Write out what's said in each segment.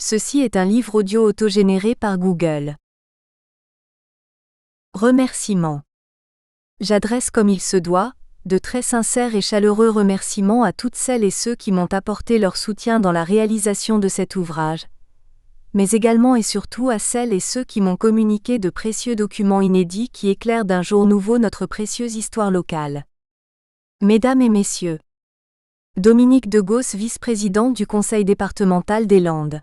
Ceci est un livre audio autogénéré par Google. Remerciements. J'adresse comme il se doit, de très sincères et chaleureux remerciements à toutes celles et ceux qui m'ont apporté leur soutien dans la réalisation de cet ouvrage, mais également et surtout à celles et ceux qui m'ont communiqué de précieux documents inédits qui éclairent d'un jour nouveau notre précieuse histoire locale. Mesdames et messieurs, Dominique Degausse, vice-présidente du Conseil départemental des Landes.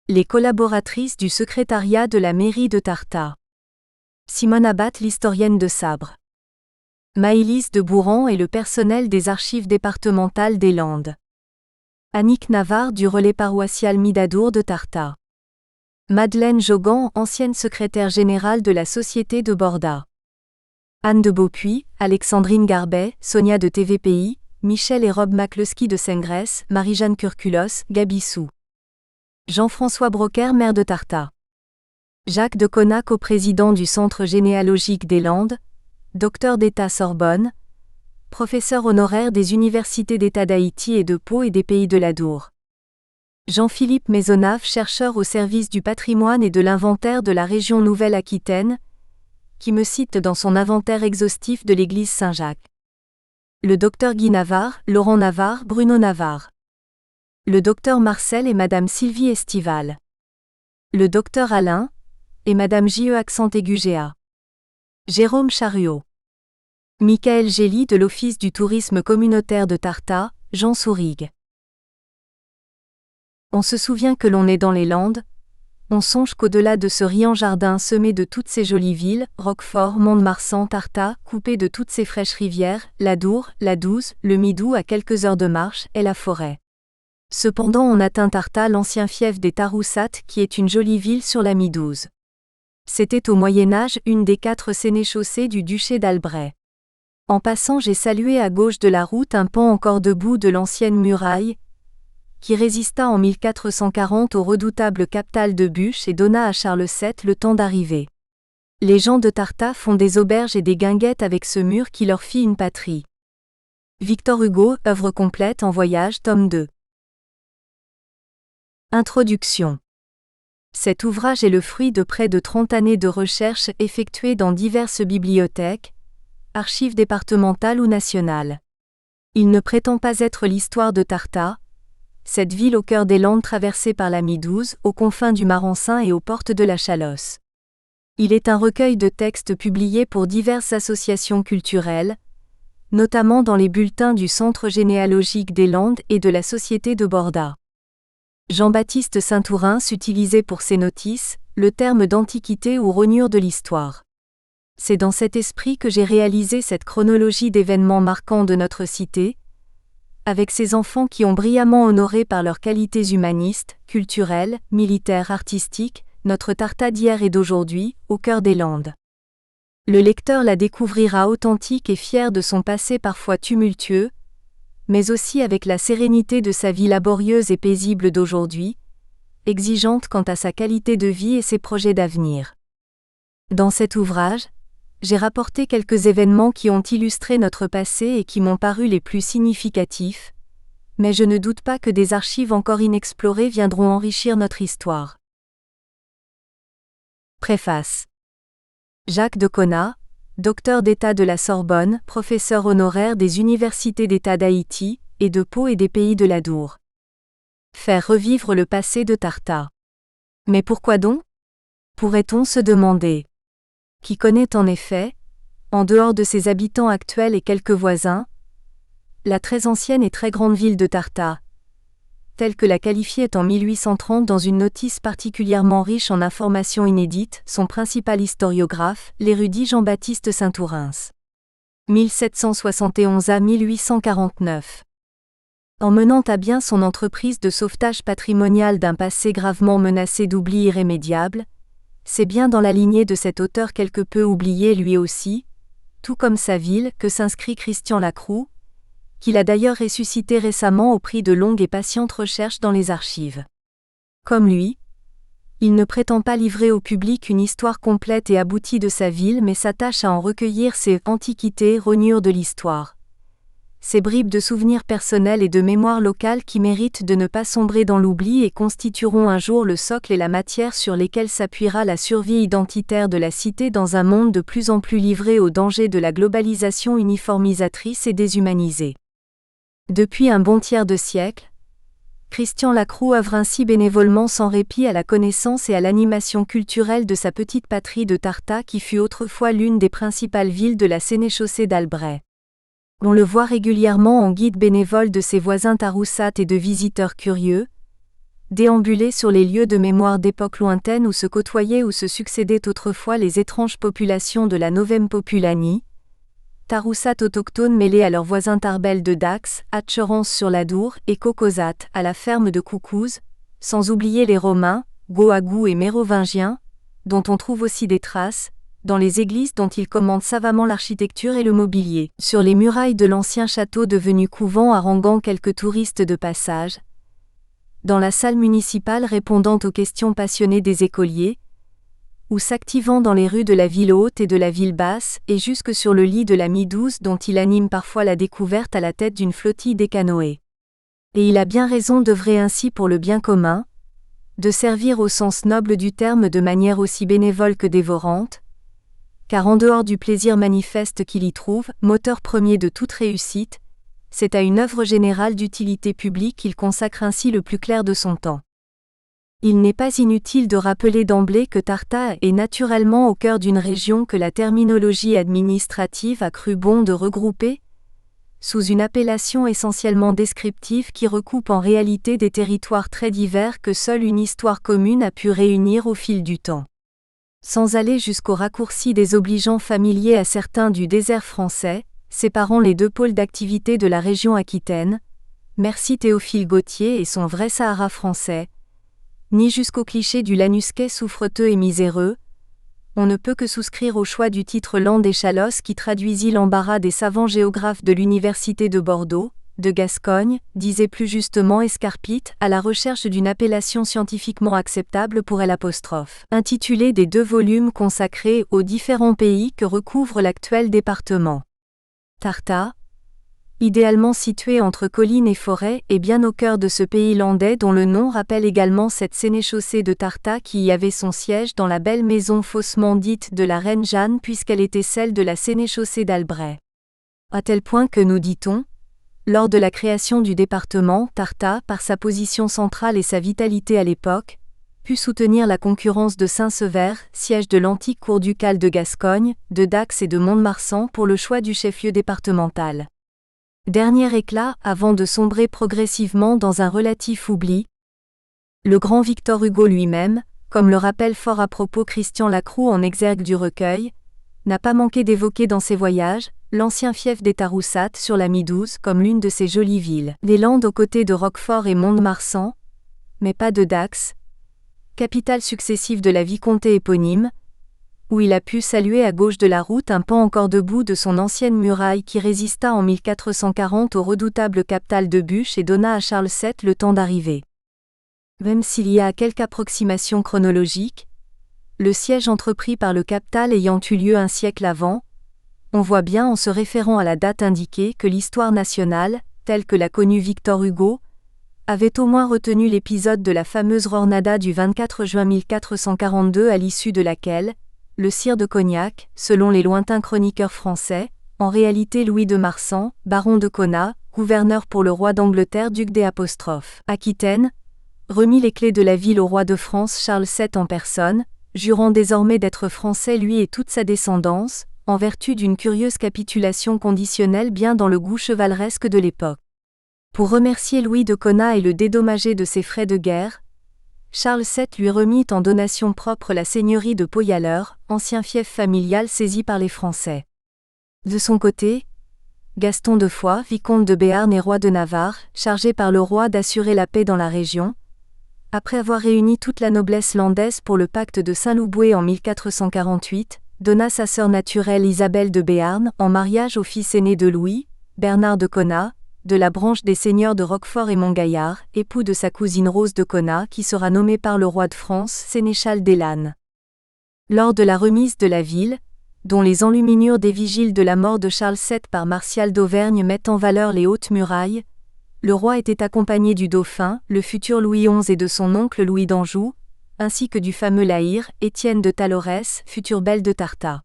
Les collaboratrices du secrétariat de la mairie de Tartas. Simone Abat, l'historienne de Sabre. Maëlys de Bouran et le personnel des archives départementales des Landes. Annick Navarre du relais paroissial Midadour de Tartas. Madeleine Jogan, ancienne secrétaire générale de la Société de Borda. Anne de Beaupuy, Alexandrine Garbet, Sonia de TVPI, Michel et Rob Maclesky de Sengrès, Marie-Jeanne Curculos, Gabissou. Jean-François Broquer, maire de Tartas. Jacques de Cona, coprésident du Centre généalogique des Landes, docteur d'État Sorbonne, professeur honoraire des universités d'État d'Haïti et de Pau et des Pays de l'Adour. Jean-Philippe Maisonnave, chercheur au service du patrimoine et de l'inventaire de la région Nouvelle-Aquitaine, qui me cite dans son inventaire exhaustif de l'église Saint-Jacques. Le docteur Guy Navarre, Laurent Navarre, Bruno Navarre. Le docteur Marcel et madame Sylvie Estival. Le docteur Alain et madame J.E. accent aigu Géa. Jérôme Chariot. Michael Gély de l'Office du tourisme communautaire de Tartas, Jean Sourigue. On se souvient que l'on est dans les Landes, on songe qu'au-delà de ce riant jardin semé de toutes ces jolies villes, Roquefort, Mont-de-Marsan, Tartas, coupé de toutes ces fraîches rivières, l'Adour, la Douze, le Midou à quelques heures de marche, est la forêt. Cependant on atteint Tartas, l'ancien fief des Taroussat qui est une jolie ville sur la Midouze. C'était au Moyen-Âge une des 4 sénéchaussées du duché d'Albret. En passant j'ai salué à gauche de la route un pan encore debout de l'ancienne muraille, qui résista en 1440 au redoutable captal de Buch et donna à Charles VII le temps d'arriver. Les gens de Tartas font des auberges et des guinguettes avec ce mur qui leur fit une patrie. Victor Hugo, œuvre complète en voyage, tome 2. Introduction. Cet ouvrage est le fruit de près de 30 années de recherche effectuées dans diverses bibliothèques, archives départementales ou nationales. Il ne prétend pas être l'histoire de Tartas, cette ville au cœur des Landes traversée par la Midouze, aux confins du Marensin et aux portes de la Chalosse. Il est un recueil de textes publiés pour diverses associations culturelles, notamment dans les bulletins du Centre généalogique des Landes et de la Société de Borda. Jean-Baptiste Saint-Ourins utilisait pour ses notices le terme d'antiquité ou rognure de l'histoire. C'est dans cet esprit que j'ai réalisé cette chronologie d'événements marquants de notre cité, avec ces enfants qui ont brillamment honoré par leurs qualités humanistes, culturelles, militaires, artistiques, notre Tartas d'hier et d'aujourd'hui, au cœur des Landes. Le lecteur la découvrira authentique et fier de son passé parfois tumultueux, mais aussi avec la sérénité de sa vie laborieuse et paisible d'aujourd'hui, exigeante quant à sa qualité de vie et ses projets d'avenir. Dans cet ouvrage, j'ai rapporté quelques événements qui ont illustré notre passé et qui m'ont paru les plus significatifs, mais je ne doute pas que des archives encore inexplorées viendront enrichir notre histoire. Préface. Jacques de Cona, docteur d'État de la Sorbonne, professeur honoraire des universités d'État d'Haïti et de Pau et des Pays de l'Adour. Faire revivre le passé de Tartas. Mais pourquoi donc ? Pourrait-on se demander. Qui connaît en effet, en dehors de ses habitants actuels et quelques voisins, la très ancienne et très grande ville de Tartas, telle que la qualifiait en 1830 dans une notice particulièrement riche en informations inédites, son principal historiographe, l'érudit Jean-Baptiste Saint-Ourins. 1771 à 1849. En menant à bien son entreprise de sauvetage patrimonial d'un passé gravement menacé d'oubli irrémédiable, c'est bien dans la lignée de cet auteur quelque peu oublié lui aussi, tout comme sa ville, que s'inscrit Christian Lacroux, qu'il a d'ailleurs ressuscité récemment au prix de longues et patientes recherches dans les archives. Comme lui, il ne prétend pas livrer au public une histoire complète et aboutie de sa ville mais s'attache à en recueillir ses « antiquités, rognures de l'histoire », ces bribes de souvenirs personnels et de mémoire locale qui méritent de ne pas sombrer dans l'oubli et constitueront un jour le socle et la matière sur lesquels s'appuiera la survie identitaire de la cité dans un monde de plus en plus livré aux dangers de la globalisation uniformisatrice et déshumanisée. Depuis un bon tiers de siècle, Christian Lacroux œuvre ainsi bénévolement sans répit à la connaissance et à l'animation culturelle de sa petite patrie de Tartas qui fut autrefois l'une des principales villes de la sénéchaussée d'Albret. On le voit régulièrement en guide bénévole de ses voisins taroussates et de visiteurs curieux, déambuler sur les lieux de mémoire d'époques lointaines où se côtoyaient ou se succédaient autrefois les étranges populations de la Novem Populani, taroussates autochtones mêlés à leurs voisins tarbelles de Dax, Atcherance sur l'Adour et Cocozat à la ferme de Coucouze, sans oublier les Romains, Goagous et Mérovingiens, dont on trouve aussi des traces, dans les églises dont ils commandent savamment l'architecture et le mobilier, sur les murailles de l'ancien château devenu couvent haranguant quelques touristes de passage, dans la salle municipale répondant aux questions passionnées des écoliers, ou s'activant dans les rues de la ville haute et de la ville basse, et jusque sur le lit de la Midouze dont il anime parfois la découverte à la tête d'une flottille des canoës. Et il a bien raison d'œuvrer ainsi pour le bien commun, de servir au sens noble du terme de manière aussi bénévole que dévorante, car en dehors du plaisir manifeste qu'il y trouve, moteur premier de toute réussite, c'est à une œuvre générale d'utilité publique qu'il consacre ainsi le plus clair de son temps. Il n'est pas inutile de rappeler d'emblée que Tartas est naturellement au cœur d'une région que la terminologie administrative a cru bon de regrouper, sous une appellation essentiellement descriptive qui recoupe en réalité des territoires très divers que seule une histoire commune a pu réunir au fil du temps. Sans aller jusqu'au raccourci désobligeant familier à certains du désert français, séparant les deux pôles d'activité de la région aquitaine, merci Théophile Gautier et son vrai Sahara français, ni jusqu'au cliché du Lanusquais souffreteux et miséreux, on ne peut que souscrire au choix du titre Land d'échalos qui traduisit l'embarras des savants géographes de l'Université de Bordeaux, de Gascogne, disait plus justement Escarpite, à la recherche d'une appellation scientifiquement acceptable pour L', intitulé des 2 volumes consacrés aux différents pays que recouvre l'actuel département. Tartas, idéalement situé entre collines et forêts et bien au cœur de ce pays landais dont le nom rappelle également cette sénéchaussée de Tartas qui y avait son siège dans la belle maison faussement dite de la reine Jeanne puisqu'elle était celle de la sénéchaussée d'Albret. À tel point que nous dit-on, lors de la création du département, Tartas, par sa position centrale et sa vitalité à l'époque, put soutenir la concurrence de Saint-Sever, siège de l'antique cour ducale de Gascogne, de Dax et de Mont-de-Marsan pour le choix du chef-lieu départemental. Dernier éclat avant de sombrer progressivement dans un relatif oubli, le grand Victor Hugo lui-même, comme le rappelle fort à propos Christian Lacroux en exergue du recueil, n'a pas manqué d'évoquer dans ses voyages l'ancien fief des Taroussates sur la Midouze comme l'une de ses jolies villes. Les Landes aux côtés de Roquefort et Mont-de-Marsan, mais pas de Dax, capitale successive de la vicomté éponyme, où il a pu saluer à gauche de la route un pan encore debout de son ancienne muraille qui résista en 1440 au redoutable captal de Buch et donna à Charles VII le temps d'arriver. Même s'il y a quelque approximation chronologique, le siège entrepris par le captal ayant eu lieu un siècle avant, on voit bien en se référant à la date indiquée que l'histoire nationale, telle que l'a connue Victor Hugo, avait au moins retenu l'épisode de la fameuse Rornada du 24 juin 1442 à l'issue de laquelle, le sire de Cognac, selon les lointains chroniqueurs français, en réalité Louis de Marsan, baron de Conat, gouverneur pour le roi d'Angleterre duc des Aquitaine, remit les clés de la ville au roi de France Charles VII en personne, jurant désormais d'être français lui et toute sa descendance, en vertu d'une curieuse capitulation conditionnelle bien dans le goût chevaleresque de l'époque. Pour remercier Louis de Conat et le dédommager de ses frais de guerre, Charles VII lui remit en donation propre la seigneurie de Poyaleur, ancien fief familial saisi par les Français. De son côté, Gaston de Foix, vicomte de Béarn et roi de Navarre, chargé par le roi d'assurer la paix dans la région, après avoir réuni toute la noblesse landaise pour le pacte de Saint-Louboué en 1448, donna sa sœur naturelle Isabelle de Béarn en mariage au fils aîné de Louis, Bernard de Conat, de la branche des seigneurs de Roquefort et Montgaillard, époux de sa cousine Rose de Conat qui sera nommée par le roi de France sénéchal des Lannes. Lors de la remise de la ville, dont les enluminures des vigiles de la mort de Charles VII par Martial d'Auvergne mettent en valeur les hautes murailles, le roi était accompagné du dauphin, le futur Louis XI et de son oncle Louis d'Anjou, ainsi que du fameux laïr, Étienne de Talorès, futur belle de Tarta.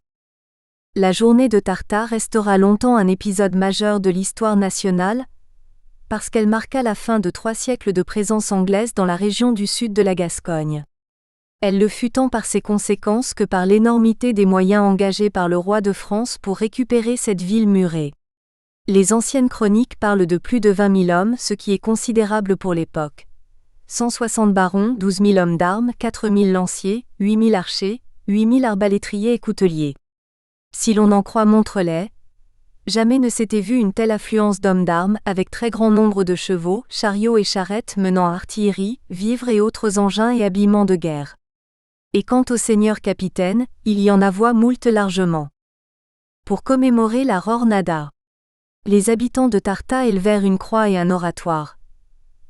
La journée de Tarta restera longtemps un épisode majeur de l'histoire nationale, parce qu'elle marqua la fin de 3 siècles de présence anglaise dans la région du sud de la Gascogne. Elle le fut tant par ses conséquences que par l'énormité des moyens engagés par le roi de France pour récupérer cette ville murée. Les anciennes chroniques parlent de plus de 20 000 hommes, ce qui est considérable pour l'époque. 160 barons, 12 000 hommes d'armes, 4 000 lanciers, 8 000 archers, 8 000 arbalétriers et couteliers. Si l'on en croit Montrelet, jamais ne s'était vu une telle affluence d'hommes d'armes, avec très grand nombre de chevaux, chariots et charrettes menant artillerie, vivres et autres engins et habillements de guerre. Et quant aux seigneurs capitaines, il y en avoit moult largement. Pour commémorer la Rornada, les habitants de Tarta élevèrent une croix et un oratoire.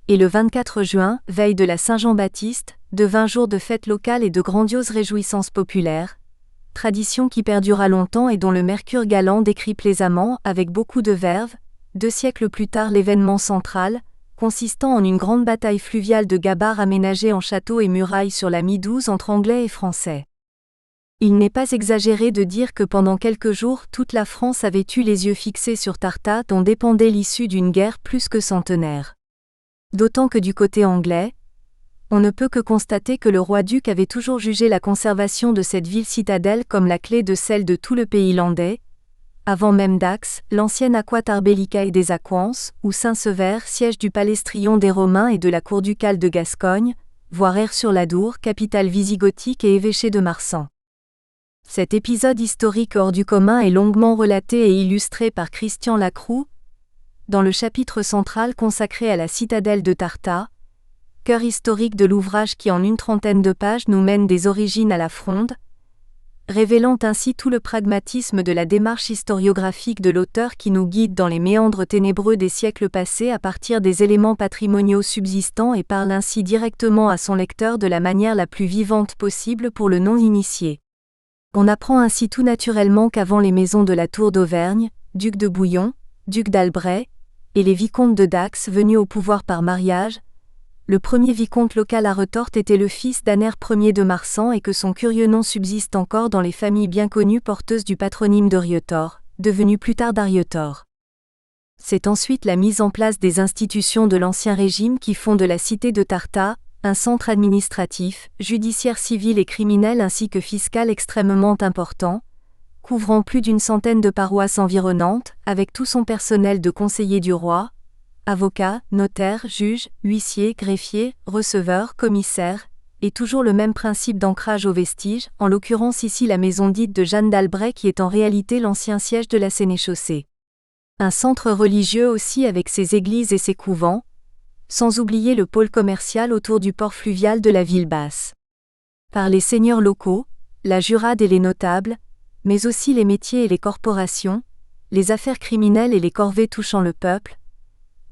Et le 24 juin, veille de la Saint-Jean-Baptiste, devint jour de fête locale et de grandioses réjouissances populaires, tradition qui perdura longtemps et dont le Mercure galant décrit plaisamment, avec beaucoup de verve, 2 siècles plus tard l'événement central, consistant en une grande bataille fluviale de gabarres aménagée en châteaux et murailles sur la Midouze entre Anglais et Français. Il n'est pas exagéré de dire que pendant quelques jours toute la France avait eu les yeux fixés sur Tarta dont dépendait l'issue d'une guerre plus que centenaire. D'autant que du côté anglais, on ne peut que constater que le roi-duc avait toujours jugé la conservation de cette ville citadelle comme la clé de celle de tout le pays landais, avant même Dax, l'ancienne Aquat Arbellicae des Aquans, ou Saint-Sever, siège du palestrion des Romains et de la cour ducale de Gascogne, voire Aire-sur-l'Adour, capitale visigothique et évêché de Marsan. Cet épisode historique hors du commun est longuement relaté et illustré par Christian Lacroux, dans le chapitre central consacré à la citadelle de Tarta, cœur historique de l'ouvrage qui en une 30aine de pages nous mène des origines à la Fronde, révélant ainsi tout le pragmatisme de la démarche historiographique de l'auteur qui nous guide dans les méandres ténébreux des siècles passés à partir des éléments patrimoniaux subsistants et parle ainsi directement à son lecteur de la manière la plus vivante possible pour le non-initié. On apprend ainsi tout naturellement qu'avant les maisons de la Tour d'Auvergne, duc de Bouillon, duc d'Albret, et les vicomtes de Dax venus au pouvoir par mariage, le premier vicomte local à retorte était le fils d'Aner Ier de Marsan et que son curieux nom subsiste encore dans les familles bien connues porteuses du patronyme de Rietor, devenu plus tard d'Arietor. C'est ensuite la mise en place des institutions de l'Ancien Régime qui font de la cité de Tarta un centre administratif, judiciaire civil et criminel ainsi que fiscal extrêmement important, couvrant plus d'une centaine de paroisses environnantes, avec tout son personnel de conseillers du roi, avocats, notaires, juges, huissiers, greffiers, receveurs, commissaires, et toujours le même principe d'ancrage aux vestiges, en l'occurrence ici la maison dite de Jeanne d'Albret qui est en réalité l'ancien siège de la sénéchaussée. Un centre religieux aussi avec ses églises et ses couvents, sans oublier le pôle commercial autour du port fluvial de la ville basse. Par les seigneurs locaux, la jurade et les notables, mais aussi les métiers et les corporations, les affaires criminelles et les corvées touchant le peuple,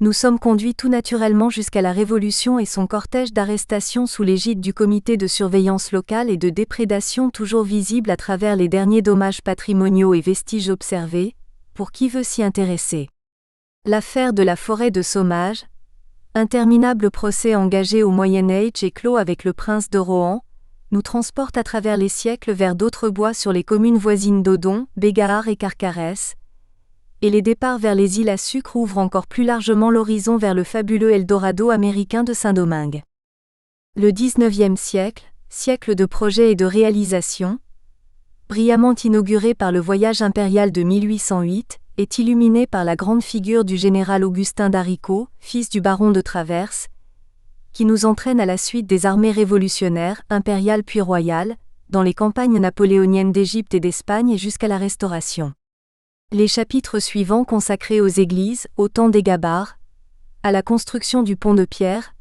nous sommes conduits tout naturellement jusqu'à la Révolution et son cortège d'arrestations sous l'égide du comité de surveillance locale et de déprédation toujours visible à travers les derniers dommages patrimoniaux et vestiges observés, pour qui veut s'y intéresser. L'affaire de la forêt de Saumage, interminable procès engagé au Moyen-Âge et clos avec le prince de Rohan, nous transporte à travers les siècles vers d'autres bois sur les communes voisines d'Odon, Bégard et Carcarès, et les départs vers les îles à sucre ouvrent encore plus largement l'horizon vers le fabuleux Eldorado américain de Saint-Domingue. Le XIXe siècle, siècle de projets et de réalisations, brillamment inauguré par le voyage impérial de 1808, est illuminé par la grande figure du général Augustin d'Haricot, fils du baron de Traverse, qui nous entraîne à la suite des armées révolutionnaires, impériales puis royales, dans les campagnes napoléoniennes d'Égypte et d'Espagne et jusqu'à la Restauration. Les chapitres suivants consacrés aux églises, au temps des gabarres, à la construction du pont de pierre,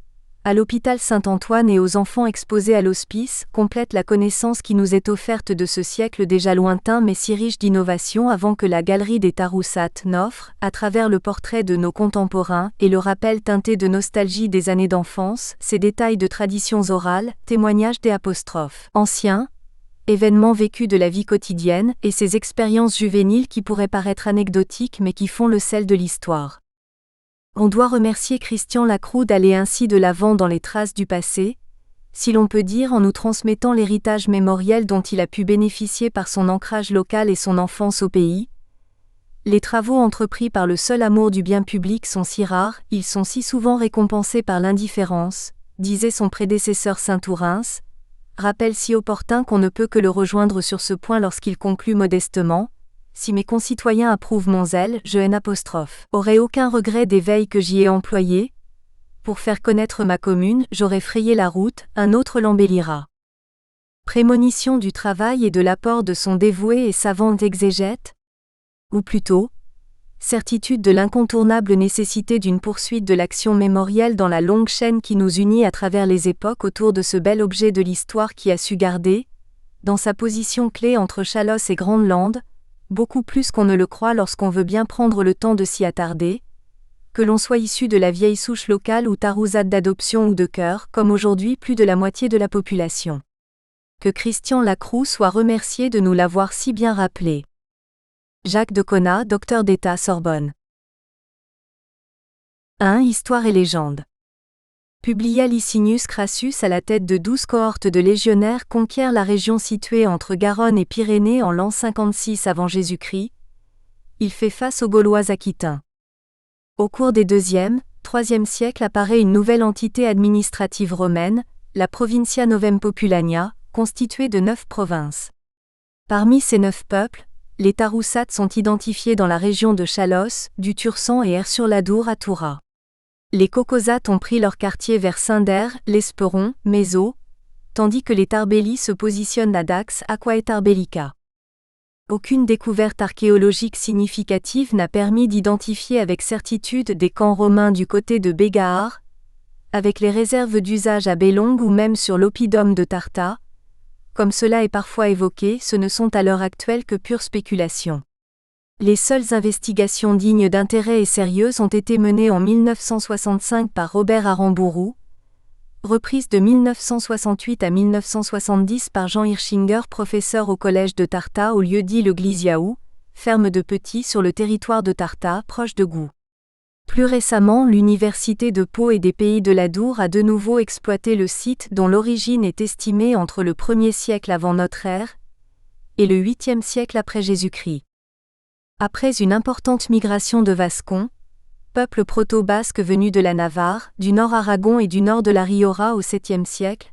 à l'hôpital Saint-Antoine et aux enfants exposés à l'hospice, complètent la connaissance qui nous est offerte de ce siècle déjà lointain mais si riche d'innovations avant que la galerie des Taroussat n'offre, à travers le portrait de nos contemporains et le rappel teinté de nostalgie des années d'enfance, ces détails de traditions orales, témoignages des apostrophes anciens, événements vécus de la vie quotidienne et ces expériences juvéniles qui pourraient paraître anecdotiques mais qui font le sel de l'histoire. On doit remercier Christian Lacroux d'aller ainsi de l'avant dans les traces du passé, si l'on peut dire, en nous transmettant l'héritage mémoriel dont il a pu bénéficier par son ancrage local et son enfance au pays. Les travaux entrepris par le seul amour du bien public sont si rares, ils sont si souvent récompensés par l'indifférence, disait son prédécesseur Saint-Ourens, rappel si opportun qu'on ne peut que le rejoindre sur ce point lorsqu'il conclut modestement. Si mes concitoyens approuvent mon zèle, aurai aucun regret des veilles que j'y ai employées. Pour faire connaître ma commune, j'aurai frayé la route, un autre l'embellira. Prémonition du travail et de l'apport de son dévoué et savant exégète? Ou plutôt, certitude de l'incontournable nécessité d'une poursuite de l'action mémorielle dans la longue chaîne qui nous unit à travers les époques autour de ce bel objet de l'histoire qui a su garder, dans sa position clé entre Chalosse et Grande-Lande, beaucoup plus qu'on ne le croit lorsqu'on veut bien prendre le temps de s'y attarder, que l'on soit issu de la vieille souche locale ou tarousade d'adoption ou de cœur, comme aujourd'hui plus de la moitié de la population. Que Christian Lacroux soit remercié de nous l'avoir si bien rappelé. Jacques de Cona, docteur d'État Sorbonne. 1. Histoire et légende. Publia Licinius Crassus à la tête de 12 cohortes de légionnaires conquiert la région située entre Garonne et Pyrénées en l'an 56 avant Jésus-Christ. Il fait face aux Gaulois aquitains. Au cours des 2e, 3e siècles apparaît une nouvelle entité administrative romaine, la Provincia Novem Populania, constituée de 9 provinces. Parmi ces 9 peuples, les Taroussades sont identifiés dans la région de Chalosse, du Tursan et Aire-sur-l'Adour à Toura. Les Cocosates ont pris leur quartier vers Saint-Der, l'Esperon, Méso, tandis que les Tarbelli se positionnent à Dax, Aquae et Tarbellica. Aucune découverte archéologique significative n'a permis d'identifier avec certitude des camps romains du côté de Bégahar, avec les réserves d'usage à Bélongue ou même sur l'oppidum de Tarta. Comme cela est parfois évoqué, ce ne sont à l'heure actuelle que pures spéculations. Les seules investigations dignes d'intérêt et sérieuses ont été menées en 1965 par Robert Aramburu, reprises de 1968 à 1970 par Jean Hirschinger, professeur au collège de Tarta au lieu-dit le Glisiaou, ferme de Petit sur le territoire de Tarta, proche de Gou. Plus récemment, l'université de Pau et des Pays de l'Adour a de nouveau exploité le site dont l'origine est estimée entre le 1er siècle avant notre ère et le 8e siècle après Jésus-Christ. Après une importante migration de Vascons, peuple proto-basque venu de la Navarre, du nord Aragon et du nord de la Rioja au 7e siècle,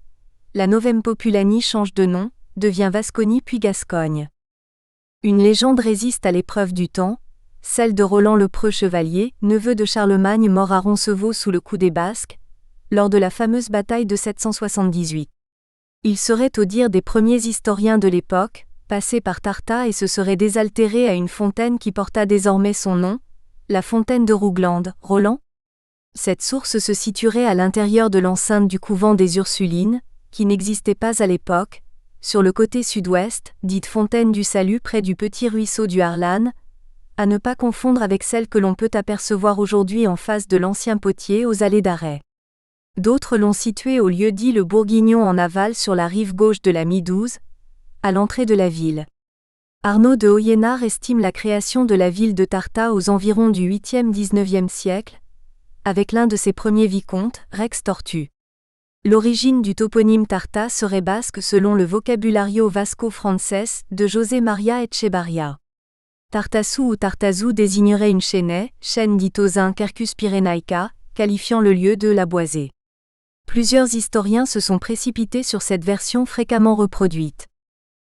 la Novem Populani change de nom, devient Vasconie puis Gascogne. Une légende résiste à l'épreuve du temps, celle de Roland le Preux chevalier, neveu de Charlemagne mort à Roncevaux sous le coup des Basques, lors de la fameuse bataille de 778. Il serait au dire des premiers historiens de l'époque, passé par Tarta et se serait désaltéré à une fontaine qui porta désormais son nom, la fontaine de Rouglande, Roland. Cette source se situerait à l'intérieur de l'enceinte du couvent des Ursulines, qui n'existait pas à l'époque, sur le côté sud-ouest, dite fontaine du Salut près du petit ruisseau du Harlan, à ne pas confondre avec celle que l'on peut apercevoir aujourd'hui en face de l'ancien potier aux allées d'Arrêt. D'autres l'ont située au lieu-dit le Bourguignon en aval sur la rive gauche de la Midouze, à l'entrée de la ville. Arnaud de Oyénard estime la création de la ville de Tarta aux environs du 8e-19e siècle, avec l'un de ses premiers vicomtes, Rex Tortu. L'origine du toponyme Tarta serait basque selon le Vocabulario Vasco-Frances de José María Echevarría. Tartassou ou Tartazou désignerait une chênaie, chêne dit Tozin Quercus pyrénaïca, qualifiant le lieu de la boisée. Plusieurs historiens se sont précipités sur cette version fréquemment reproduite.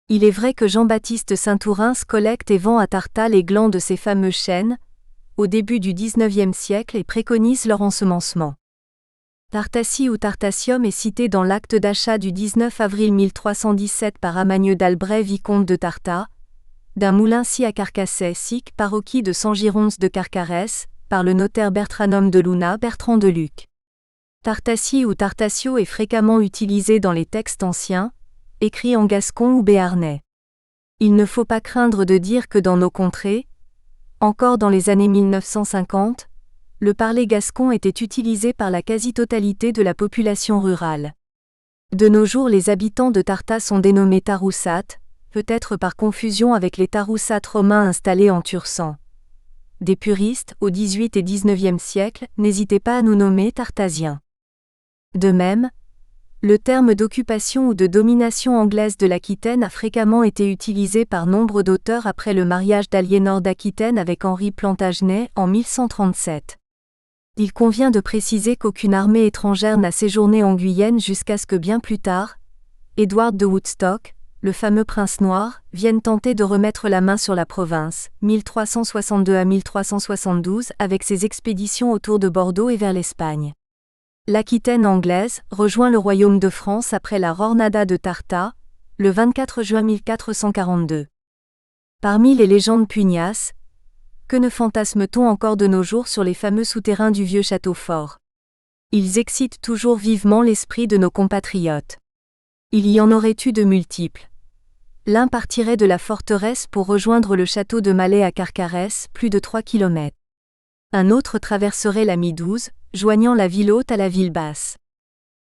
Il est vrai que Jean-Baptiste Saint-Ourens collecte et vend à Tarta les glands de ces fameux chênes, au début du XIXe siècle et préconise leur ensemencement. Tartassi ou Tartassium est cité dans l'acte d'achat du 19 avril 1317 par Amagneux d'Albret vicomte de Tarta, d'un moulin-ci à Carcassais sic parochie de San Girons de Carcarès, par le notaire Bertranum de Luna Bertrand de Luc. Tartassi ou Tartassio est fréquemment utilisé dans les textes anciens, écrits en gascon ou béarnais. Il ne faut pas craindre de dire que dans nos contrées, encore dans les années 1950, le parler gascon était utilisé par la quasi-totalité de la population rurale. De nos jours, les habitants de Tarta sont dénommés Taroussates, peut-être par confusion avec les Taroussates romains installés en Tursan. Des puristes, au XVIIIe et XIXe siècle, n'hésitaient pas à nous nommer Tartasiens. De même, le terme d'occupation ou de domination anglaise de l'Aquitaine a fréquemment été utilisé par nombre d'auteurs après le mariage d'Aliénor d'Aquitaine avec Henri Plantagenet en 1137. Il convient de préciser qu'aucune armée étrangère n'a séjourné en Guyenne jusqu'à ce que bien plus tard, Édouard de Woodstock, le fameux prince noir, vienne tenter de remettre la main sur la province, 1362 à 1372, avec ses expéditions autour de Bordeaux et vers l'Espagne. L'Aquitaine anglaise rejoint le royaume de France après la Jornada de Tarta, le 24 juin 1442. Parmi les légendes pugnaces, que ne fantasme-t-on encore de nos jours sur les fameux souterrains du vieux château fort? Ils excitent toujours vivement l'esprit de nos compatriotes. Il y en aurait eu de multiples. L'un partirait de la forteresse pour rejoindre le château de Malais à Carcarès, plus de 3 km. Un autre traverserait la Midouze, joignant la ville haute à la ville basse.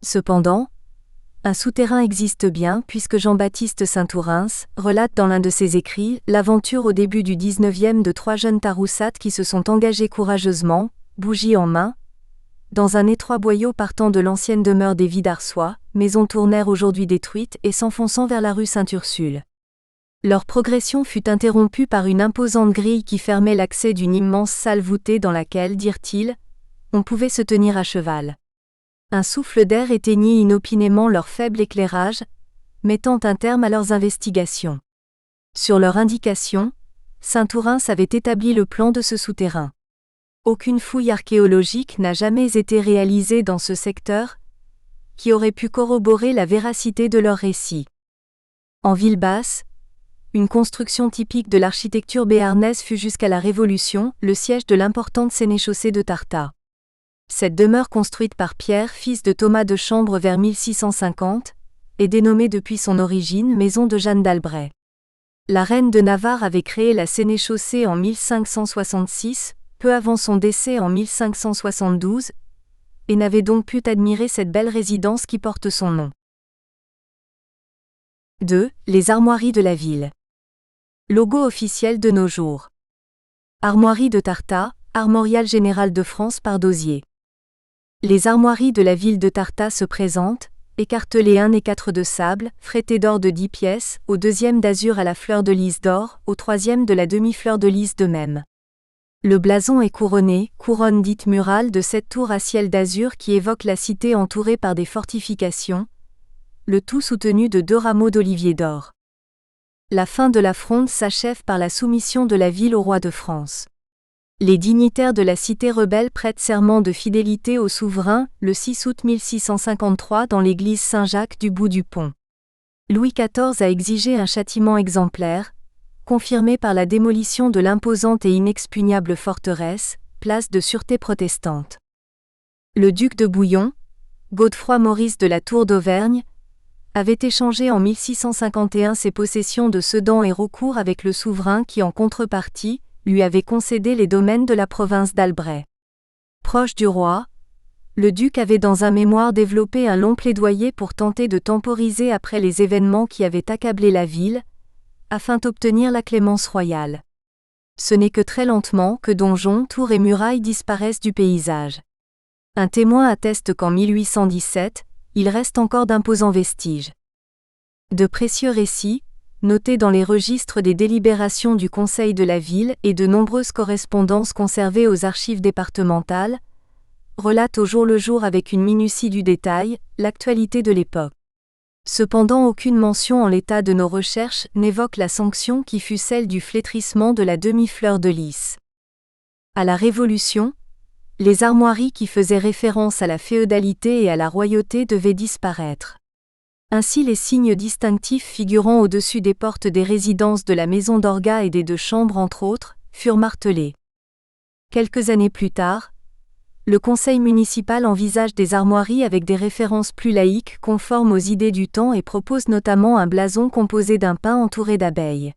Cependant, un souterrain existe bien puisque Jean-Baptiste Saint-Ourens relate dans l'un de ses écrits l'aventure au début du XIXe de 3 jeunes Taroussates qui se sont engagés courageusement, bougie en main, dans un étroit boyau partant de l'ancienne demeure des Vidarsois, maison tournaire aujourd'hui détruite et s'enfonçant vers la rue Sainte-Ursule. Leur progression fut interrompue par une imposante grille qui fermait l'accès d'une immense salle voûtée dans laquelle, dirent-ils, on pouvait se tenir à cheval. Un souffle d'air éteignit inopinément leur faible éclairage, mettant un terme à leurs investigations. Sur leur indication, Saint-Ourens avait établi le plan de ce souterrain. Aucune fouille archéologique n'a jamais été réalisée dans ce secteur, qui aurait pu corroborer la véracité de leur récit. En ville basse, une construction typique de l'architecture béarnaise fut jusqu'à la Révolution le siège de l'importante sénéchaussée de Tarta. Cette demeure construite par Pierre, fils de Thomas de Chambre vers 1650, est dénommée depuis son origine Maison de Jeanne d'Albret. La reine de Navarre avait créé la sénéchaussée en 1566, peu avant son décès en 1572, et n'avait donc pu admirer cette belle résidence qui porte son nom. 2. Les armoiries de la ville. Logo officiel de nos jours. Armoiries de Tarta, Armorial général de France par Dosier. Les armoiries de la ville de Tarta se présentent, écartelées 1 et 4 de sable, frétées d'or de 10 pièces, au deuxième d'azur à la fleur de lys d'or, au troisième de la demi-fleur de lys de même. Le blason est couronné, couronne dite murale de 7 tours à ciel d'azur qui évoque la cité entourée par des fortifications, le tout soutenu de 2 rameaux d'olivier d'or. La fin de la fronde s'achève par la soumission de la ville au roi de France. Les dignitaires de la cité rebelle prêtent serment de fidélité au souverain, le 6 août 1653 dans l'église Saint-Jacques du bout du pont. Louis XIV a exigé un châtiment exemplaire, confirmé par la démolition de l'imposante et inexpugnable forteresse, place de sûreté protestante. Le duc de Bouillon, Godefroy-Maurice de la Tour d'Auvergne, avait échangé en 1651 ses possessions de Sedan et Raucourt avec le souverain qui en contrepartie, lui avait concédé les domaines de la province d'Albret. Proche du roi, le duc avait dans un mémoire développé un long plaidoyer pour tenter de temporiser après les événements qui avaient accablé la ville, afin d'obtenir la clémence royale. Ce n'est que très lentement que donjons, tours et murailles disparaissent du paysage. Un témoin atteste qu'en 1817, il reste encore d'imposants vestiges. De précieux récits, notés dans les registres des délibérations du Conseil de la ville et de nombreuses correspondances conservées aux archives départementales, relatent au jour le jour avec une minutie du détail, l'actualité de l'époque. Cependant aucune mention en l'état de nos recherches n'évoque la sanction qui fut celle du flétrissement de la demi-fleur de lys. À la Révolution, les armoiries qui faisaient référence à la féodalité et à la royauté devaient disparaître. Ainsi les signes distinctifs figurant au-dessus des portes des résidences de la maison d'Orga et des 2 chambres entre autres, furent martelés. Quelques années plus tard, le conseil municipal envisage des armoiries avec des références plus laïques conformes aux idées du temps et propose notamment un blason composé d'un pin entouré d'abeilles.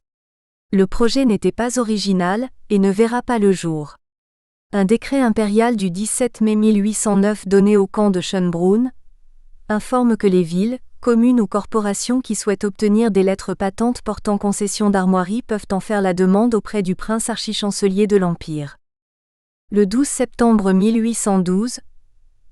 Le projet n'était pas original et ne verra pas le jour. Un décret impérial du 17 mai 1809 donné au camp de Schönbrunn informe que les villes, communes ou corporations qui souhaitent obtenir des lettres patentes portant concession d'armoiries peuvent en faire la demande auprès du prince archichancelier de l'Empire. Le 12 septembre 1812,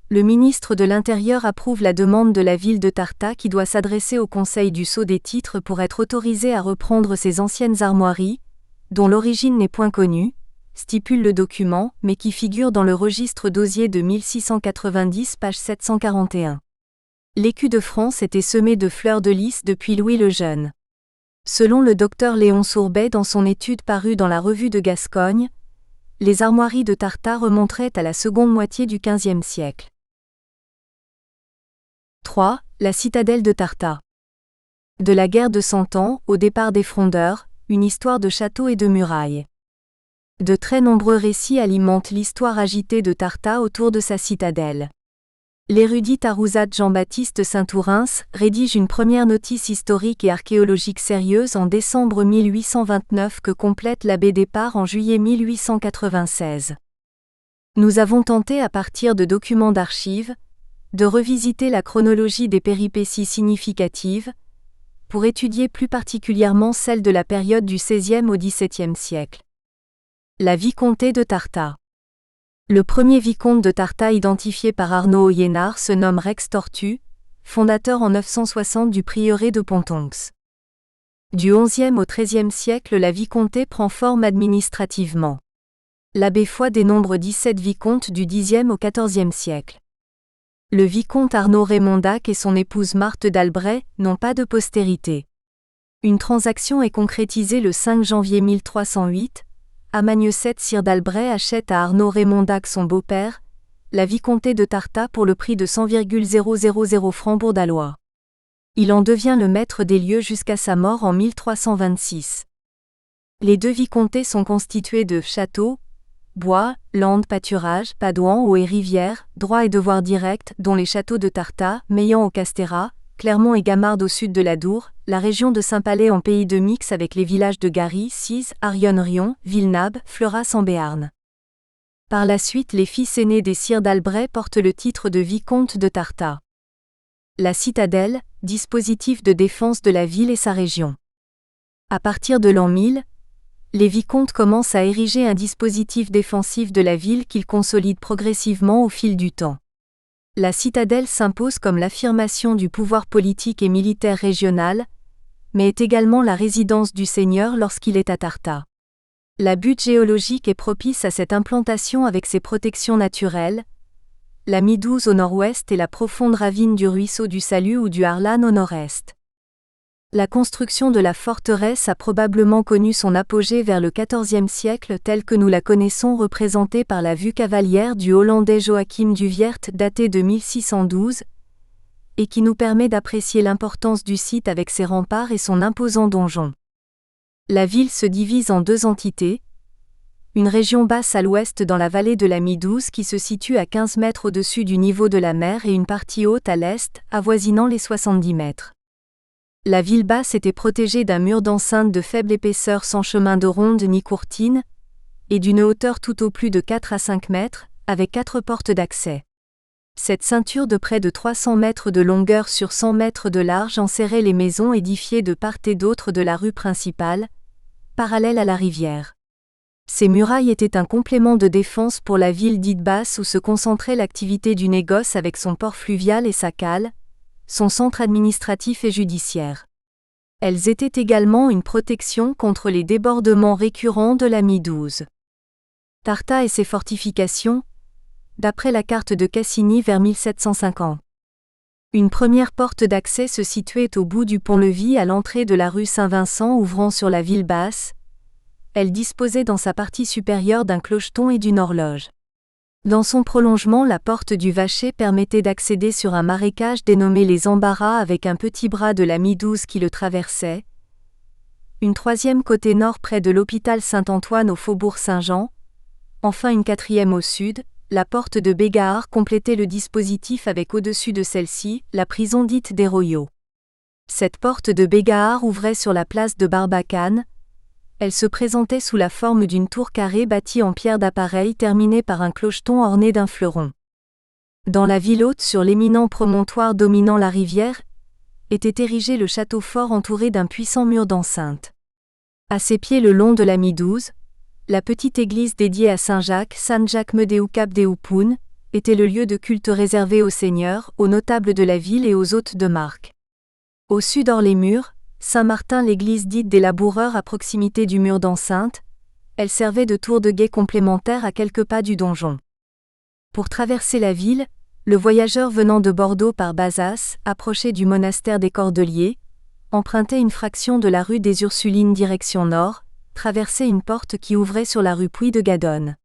le ministre de l'Intérieur approuve la demande de la ville de Tarta qui doit s'adresser au Conseil du sceau des titres pour être autorisé à reprendre ses anciennes armoiries, dont l'origine n'est point connue, stipule le document, mais qui figure dans le registre d'osier de 1690 page 741. L'écu de France était semé de fleurs de lys depuis Louis le Jeune. Selon le docteur Léon Sourbet dans son étude parue dans la Revue de Gascogne, les armoiries de Tarta remonteraient à la seconde moitié du XVe siècle. 3. La citadelle de Tarta. De la guerre de Cent Ans, au départ des Frondeurs, une histoire de château et de murailles. De très nombreux récits alimentent l'histoire agitée de Tarta autour de sa citadelle. L'érudit Tarouzat Jean-Baptiste Saint-Ourens rédige une première notice historique et archéologique sérieuse en décembre 1829 que complète l'abbé Despart en juillet 1896. Nous avons tenté à partir de documents d'archives, de revisiter la chronologie des péripéties significatives, pour étudier plus particulièrement celle de la période du XVIe au XVIIe siècle. La vicomté de Tarta. Le premier vicomte de Tarta identifié par Arnaud Oyénard se nomme Rex Tortu, fondateur en 960 du prieuré de Pontonx. Du XIe au XIIIe siècle, la vicomté prend forme administrativement. L'abbé Foix dénombre 17 vicomtes du Xe au XIVe siècle. Le vicomte Arnaud Raymondac et son épouse Marthe d'Albret n'ont pas de postérité. Une transaction est concrétisée le 5 janvier 1308. Amagnesset sire d'Albret achète à Arnaud Raymondac son beau-père, la vicomté de Tarta pour le prix de 100,000 francs bourdalois. Il en devient le maître des lieux jusqu'à sa mort en 1326. Les deux vicomtés sont constituées de châteaux, bois, landes, pâturages, padoans, eaux et rivières, droits et devoirs directs, dont les châteaux de Tarta, Meillan au Castéra, Clermont et Gamarde au sud de l'Adour, la région de Saint-Palais en pays de Mix avec les villages de Gary, Cise, Arion-Rion, Villenab, Fleuras en Béarn. Par la suite, les fils aînés des sires d'Albret portent le titre de vicomte de Tarta. La citadelle, dispositif de défense de la ville et sa région. À partir de l'an 1000, les vicomtes commencent à ériger un dispositif défensif de la ville qu'ils consolident progressivement au fil du temps. La citadelle s'impose comme l'affirmation du pouvoir politique et militaire régional, mais est également la résidence du seigneur lorsqu'il est à Tarta. La butte géologique est propice à cette implantation avec ses protections naturelles, la Midouze au nord-ouest et la profonde ravine du ruisseau du Salut ou du Harlan au nord-est. La construction de la forteresse a probablement connu son apogée vers le XIVe siècle telle que nous la connaissons représentée par la vue cavalière du Hollandais Joachim du Viert datée de 1612, et qui nous permet d'apprécier l'importance du site avec ses remparts et son imposant donjon. La ville se divise en deux entités, une région basse à l'ouest dans la vallée de la Midouze qui se situe à 15 mètres au-dessus du niveau de la mer et une partie haute à l'est, avoisinant les 70 mètres. La ville basse était protégée d'un mur d'enceinte de faible épaisseur sans chemin de ronde ni courtine, et d'une hauteur tout au plus de 4 à 5 mètres, avec 4 portes d'accès. Cette ceinture de près de 300 mètres de longueur sur 100 mètres de large enserrait les maisons édifiées de part et d'autre de la rue principale, parallèle à la rivière. Ces murailles étaient un complément de défense pour la ville dite basse où se concentrait l'activité du négoce avec son port fluvial et sa cale, son centre administratif et judiciaire. Elles étaient également une protection contre les débordements récurrents de la Midouze. Tarta et ses fortifications, d'après la carte de Cassini vers 1750. Une première porte d'accès se situait au bout du pont-levis à l'entrée de la rue Saint-Vincent ouvrant sur la ville basse. Elle disposait dans sa partie supérieure d'un clocheton et d'une horloge. Dans son prolongement, la porte du Vacher permettait d'accéder sur un marécage dénommé les Embarras avec un petit bras de la Midouze qui le traversait. Une troisième côté nord près de l'hôpital Saint-Antoine au faubourg Saint-Jean. Enfin une quatrième au sud, la porte de Bégard complétait le dispositif avec au-dessus de celle-ci, la prison dite des Royaux. Cette porte de Bégard ouvrait sur la place de Barbacane. Elle se présentait sous la forme d'une tour carrée bâtie en pierre d'appareil terminée par un clocheton orné d'un fleuron. Dans la ville haute sur l'éminent promontoire dominant la rivière, était érigé le château fort entouré d'un puissant mur d'enceinte. À ses pieds le long de la Midouze, la petite église dédiée à Saint Jacques, San Jacques Deu Cap Deu Pun, était le lieu de culte réservé aux seigneurs, aux notables de la ville et aux hôtes de marque. Au sud hors les murs, Saint-Martin, l'église dite des laboureurs à proximité du mur d'enceinte, elle servait de tour de guet complémentaire à quelques pas du donjon. Pour traverser la ville, le voyageur venant de Bordeaux par Bazas approchait du monastère des Cordeliers, empruntait une fraction de la rue des Ursulines direction nord, traversait une porte qui ouvrait sur la rue Puy de Gadonne.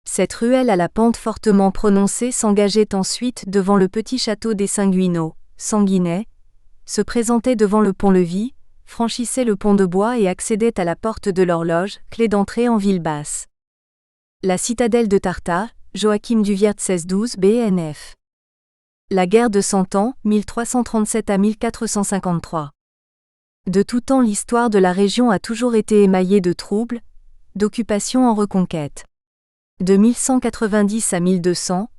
Cette ruelle à la pente fortement prononcée s'engageait ensuite devant le petit château des Sanguineaux, Sanguinet, se présentait devant le pont-levis, franchissait le pont de bois et accédait à la porte de l'horloge, clé d'entrée en ville basse. La citadelle de Tarta, Joachim Duviert 1612 BNF. La guerre de Cent Ans, 1337 à 1453. De tout temps l'histoire de la région a toujours été émaillée de troubles, d'occupations en reconquête. De 1190 à 1200,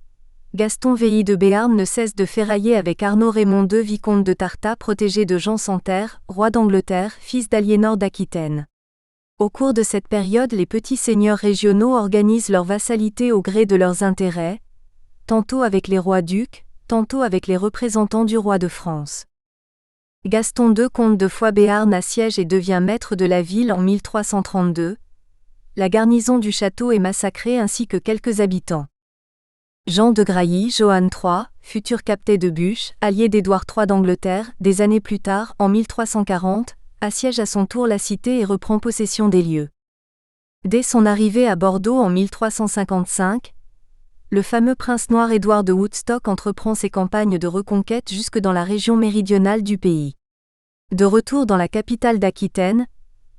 Gaston Veilly de Béarn ne cesse de ferrailler avec Arnaud Raymond II vicomte de Tarta protégé de Jean Santerre, roi d'Angleterre, fils d'Aliénor d'Aquitaine. Au cours de cette période les petits seigneurs régionaux organisent leur vassalité au gré de leurs intérêts, tantôt avec les rois-ducs, tantôt avec les représentants du roi de France. Gaston II comte de Foix-Béarn assiège et devient maître de la ville en 1332. La garnison du château est massacrée ainsi que quelques habitants. Jean de Grailly, Johann III, futur captain de Buch, allié d'Édouard III d'Angleterre, des années plus tard, en 1340, assiège à son tour la cité et reprend possession des lieux. Dès son arrivée à Bordeaux en 1355, le fameux prince noir Édouard de Woodstock entreprend ses campagnes de reconquête jusque dans la région méridionale du pays. De retour dans la capitale d'Aquitaine,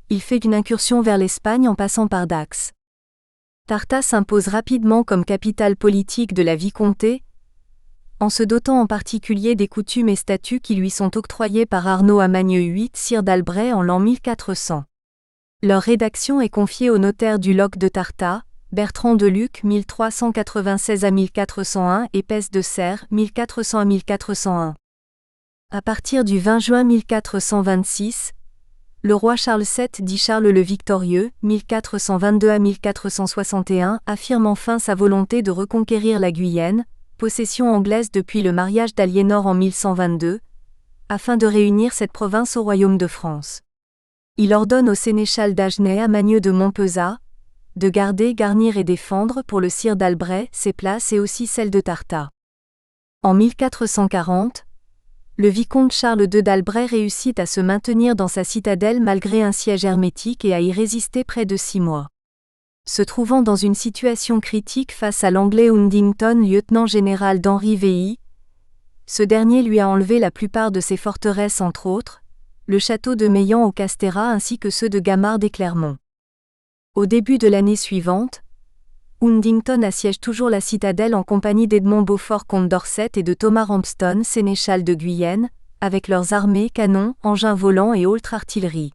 il fait une incursion vers l'Espagne en passant par Dax. Tarta s'impose rapidement comme capitale politique de la vicomté, en se dotant en particulier des coutumes et statuts qui lui sont octroyés par Arnaud Amagneux VIII, sire d'Albret en l'an 1400. Leur rédaction est confiée au notaire du Loc de Tarta, Bertrand de Luc 1396 à 1401 et Pès de Serres 1400 à 1401. À partir du 20 juin 1426, le roi Charles VII dit Charles le Victorieux, 1422 à 1461, affirme enfin sa volonté de reconquérir la Guyenne, possession anglaise depuis le mariage d'Aliénor en 1122, afin de réunir cette province au royaume de France. Il ordonne au sénéchal d'Agenais Amagneux de Montpezat de garder, garnir et défendre pour le sire d'Albret ses places et aussi celles de Tarta. En 1440, le vicomte Charles II d'Albret réussit à se maintenir dans sa citadelle malgré un siège hermétique et à y résister près de 6 mois. Se trouvant dans une situation critique face à l'anglais Huntington, lieutenant-général d'Henri Véhy, ce dernier lui a enlevé la plupart de ses forteresses entre autres, le château de Meillan au Castéra ainsi que ceux de Gamard et Clermont. Au début de l'année suivante, Huntington assiège toujours la citadelle en compagnie d'Edmond Beaufort comte d'Orset et de Thomas Ramston sénéchal de Guyenne, avec leurs armées, canons, engins volants et autres artillerie.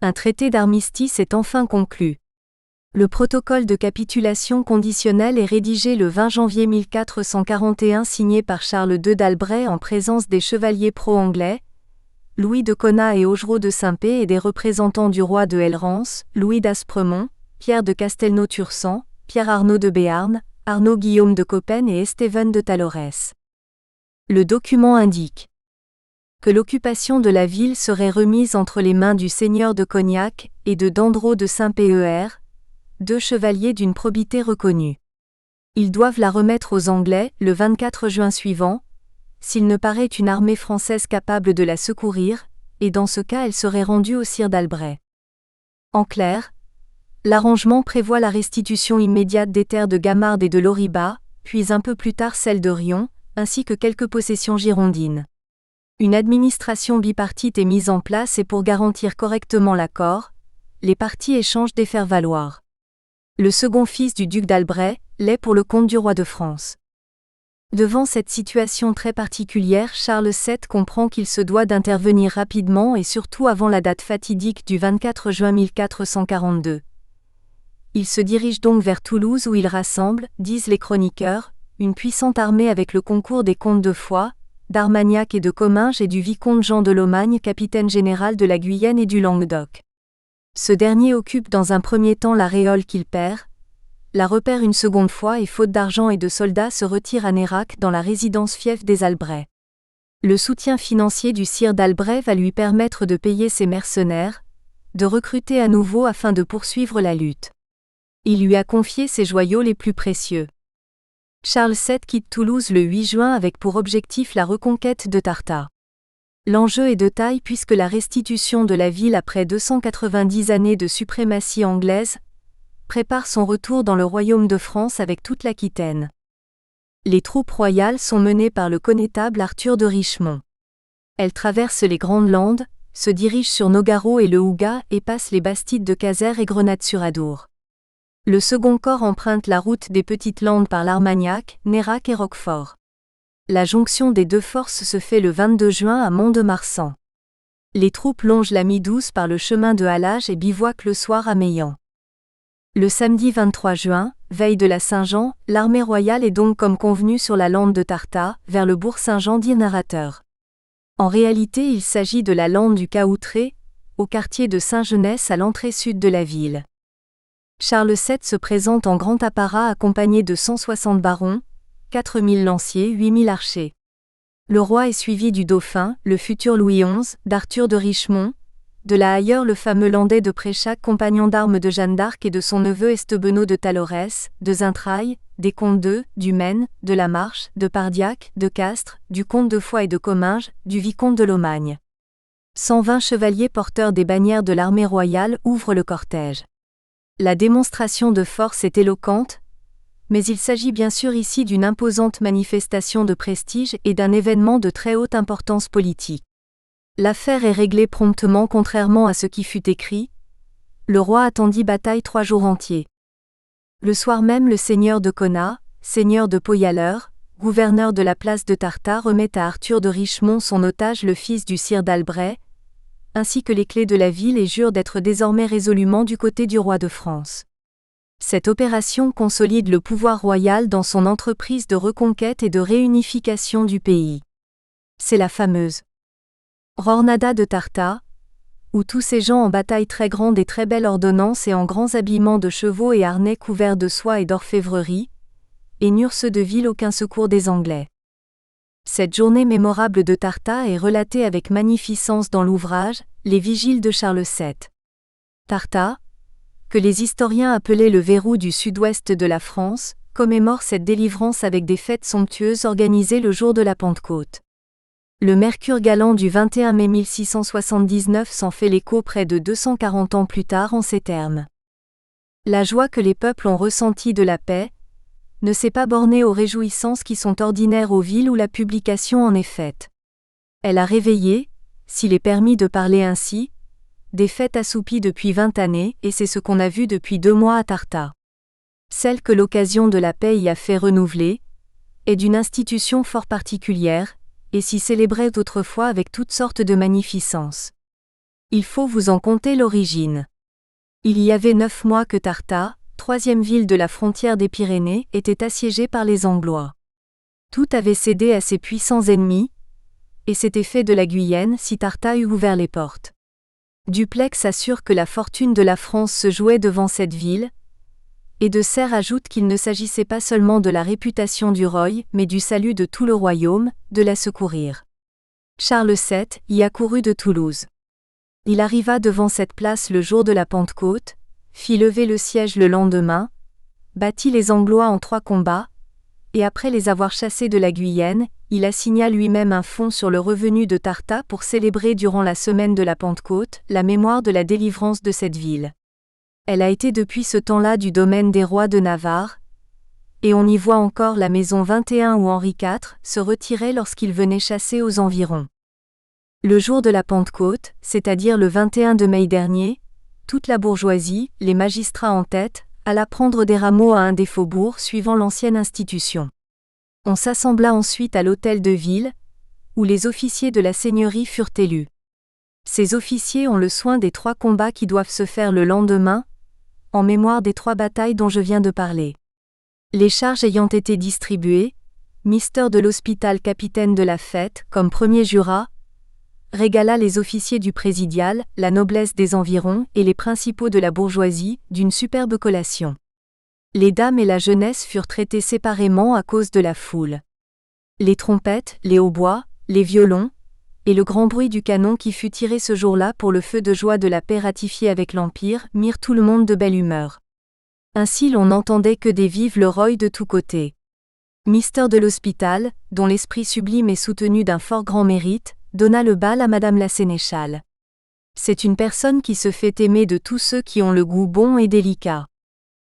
Un traité d'armistice est enfin conclu. Le protocole de capitulation conditionnelle est rédigé le 20 janvier 1441 signé par Charles II d'Albret en présence des chevaliers pro-anglais, Louis de Conat et Augereau de Saint-Pé et des représentants du roi de Helrance, Louis d'Aspremont, Pierre de Castelnau-Tursan, Pierre Arnaud de Béarn, Arnaud Guillaume de Coppen et Estéven de Talorès. Le document indique que l'occupation de la ville serait remise entre les mains du seigneur de Cognac et de Dandreau de Saint-Péer, 2 chevaliers d'une probité reconnue. Ils doivent la remettre aux Anglais le 24 juin suivant, s'il ne paraît une armée française capable de la secourir, et dans ce cas elle serait rendue au sire d'Albret. En clair, l'arrangement prévoit la restitution immédiate des terres de Gamard et de Loriba, puis un peu plus tard celle de Rion, ainsi que quelques possessions girondines. Une administration bipartite est mise en place et pour garantir correctement l'accord, les parties échangent des faire-valoir. Le second fils du duc d'Albret l'est pour le compte du roi de France. Devant cette situation très particulière, Charles VII comprend qu'il se doit d'intervenir rapidement et surtout avant la date fatidique du 24 juin 1442. Il se dirige donc vers Toulouse où il rassemble, disent les chroniqueurs, une puissante armée avec le concours des comtes de Foix, d'Armagnac et de Comminges et du vicomte Jean de Lomagne, capitaine général de la Guyenne et du Languedoc. Ce dernier occupe dans un premier temps la Réole qu'il perd, la repère une seconde fois et faute d'argent et de soldats se retire à Nérac dans la résidence fief des Albret. Le soutien financier du sire d'Albret va lui permettre de payer ses mercenaires, de recruter à nouveau afin de poursuivre la lutte. Il lui a confié ses joyaux les plus précieux. Charles VII quitte Toulouse le 8 juin avec pour objectif la reconquête de Tarta. L'enjeu est de taille puisque la restitution de la ville après 290 années de suprématie anglaise prépare son retour dans le royaume de France avec toute l'Aquitaine. Les troupes royales sont menées par le connétable Arthur de Richemont. Elles traversent les Grandes Landes, se dirigent sur Nogaro et le Houga et passent les bastides de Caser et Grenade-sur-Adour. Le second corps emprunte la route des Petites Landes par l'Armagnac, Nérac et Roquefort. La jonction des deux forces se fait le 22 juin à Mont-de-Marsan. Les troupes longent la Mi-douce par le chemin de Halage et bivouaquent le soir à Meillan. Le samedi 23 juin, veille de la Saint-Jean, l'armée royale est donc comme convenu sur la lande de Tarta, vers le bourg Saint-Jean dit narrateur. En réalité il s'agit de la lande du Caoutré, au quartier de Saint-Genès à l'entrée sud de la ville. Charles VII se présente en grand apparat accompagné de 160 barons, 4000 lanciers, 8000 archers. Le roi est suivi du dauphin, le futur Louis XI, d'Arthur de Richemont, de la Hailleur le fameux Landais de Préchac, compagnon d'armes de Jeanne d'Arc et de son neveu Estebenot de Talorès, de Zintrailles, des comtes du Maine, de la Marche, de Pardiac, de Castres, du comte de Foix et de Comminges, du vicomte de Lomagne. 120 chevaliers porteurs des bannières de l'armée royale ouvrent le cortège. La démonstration de force est éloquente, mais il s'agit bien sûr ici d'une imposante manifestation de prestige et d'un événement de très haute importance politique. L'affaire est réglée promptement contrairement à ce qui fut écrit. Le roi attendit bataille 3 jours entiers. Le soir même le seigneur de Conat, seigneur de Poyaleur, gouverneur de la place de Tarta remet à Arthur de Richemont son otage le fils du sire d'Albret, ainsi que les clés de la ville et jure d'être désormais résolument du côté du roi de France. Cette opération consolide le pouvoir royal dans son entreprise de reconquête et de réunification du pays. C'est la fameuse Jornada de Tarta, où tous ces gens en bataille très grande et très belle ordonnance et en grands habillements de chevaux et harnais couverts de soie et d'orfèvrerie, et n'eurent ceux de ville aucun secours des Anglais. Cette journée mémorable de Tarta est relatée avec magnificence dans l'ouvrage « Les Vigiles de Charles VII ». Tarta, que les historiens appelaient le verrou du sud-ouest de la France, commémore cette délivrance avec des fêtes somptueuses organisées le jour de la Pentecôte. Le Mercure galant du 21 mai 1679 s'en fait l'écho près de 240 ans plus tard en ces termes. La joie que les peuples ont ressentie de la paix ne s'est pas bornée aux réjouissances qui sont ordinaires aux villes où la publication en est faite. Elle a réveillé, s'il est permis de parler ainsi, des fêtes assoupies depuis 20 années, et c'est ce qu'on a vu depuis 2 mois à Tarta. Celle que l'occasion de la paix y a fait renouveler est d'une institution fort particulière, et s'y célébrait autrefois avec toutes sortes de magnificences. Il faut vous en conter l'origine. Il y avait 9 mois que Tarta, 3e ville de la frontière des Pyrénées, était assiégée par les Anglois. Tout avait cédé à ses puissants ennemis, et s'était fait de la Guyenne si Tarta eût ouvert les portes. Dupleix assure que la fortune de la France se jouait devant cette ville, et de Serres ajoute qu'il ne s'agissait pas seulement de la réputation du roi, mais du salut de tout le royaume, de la secourir. Charles VII y accourut de Toulouse. Il arriva devant cette place le jour de la Pentecôte, fit lever le siège le lendemain, battit les Anglois en 3 combats, et après les avoir chassés de la Guyenne, il assigna lui-même un fonds sur le revenu de Tarta pour célébrer durant la semaine de la Pentecôte la mémoire de la délivrance de cette ville. Elle a été depuis ce temps-là du domaine des rois de Navarre, et on y voit encore la maison 21 où Henri IV se retirait lorsqu'il venait chasser aux environs. Le jour de la Pentecôte, c'est-à-dire le 21 de mai dernier, toute la bourgeoisie, les magistrats en tête, alla prendre des rameaux à un des faubourgs suivant l'ancienne institution. On s'assembla ensuite à l'hôtel de ville, où les officiers de la seigneurie furent élus. Ces officiers ont le soin des 3 combats qui doivent se faire le lendemain, en mémoire des 3 batailles dont je viens de parler. Les charges ayant été distribuées, Mister de l'Hospital, capitaine de la fête, comme premier jura, régala les officiers du présidial, la noblesse des environs et les principaux de la bourgeoisie d'une superbe collation. Les dames et la jeunesse furent traitées séparément à cause de la foule. Les trompettes, les hautbois, les violons, et le grand bruit du canon qui fut tiré ce jour-là pour le feu de joie de la paix ratifiée avec l'Empire mirent tout le monde de belle humeur. Ainsi l'on n'entendait que des vives le roy de tous côtés. Mister de l'Hospital, dont l'esprit sublime est soutenu d'un fort grand mérite, donna le bal à Madame la Sénéchale. C'est une personne qui se fait aimer de tous ceux qui ont le goût bon et délicat.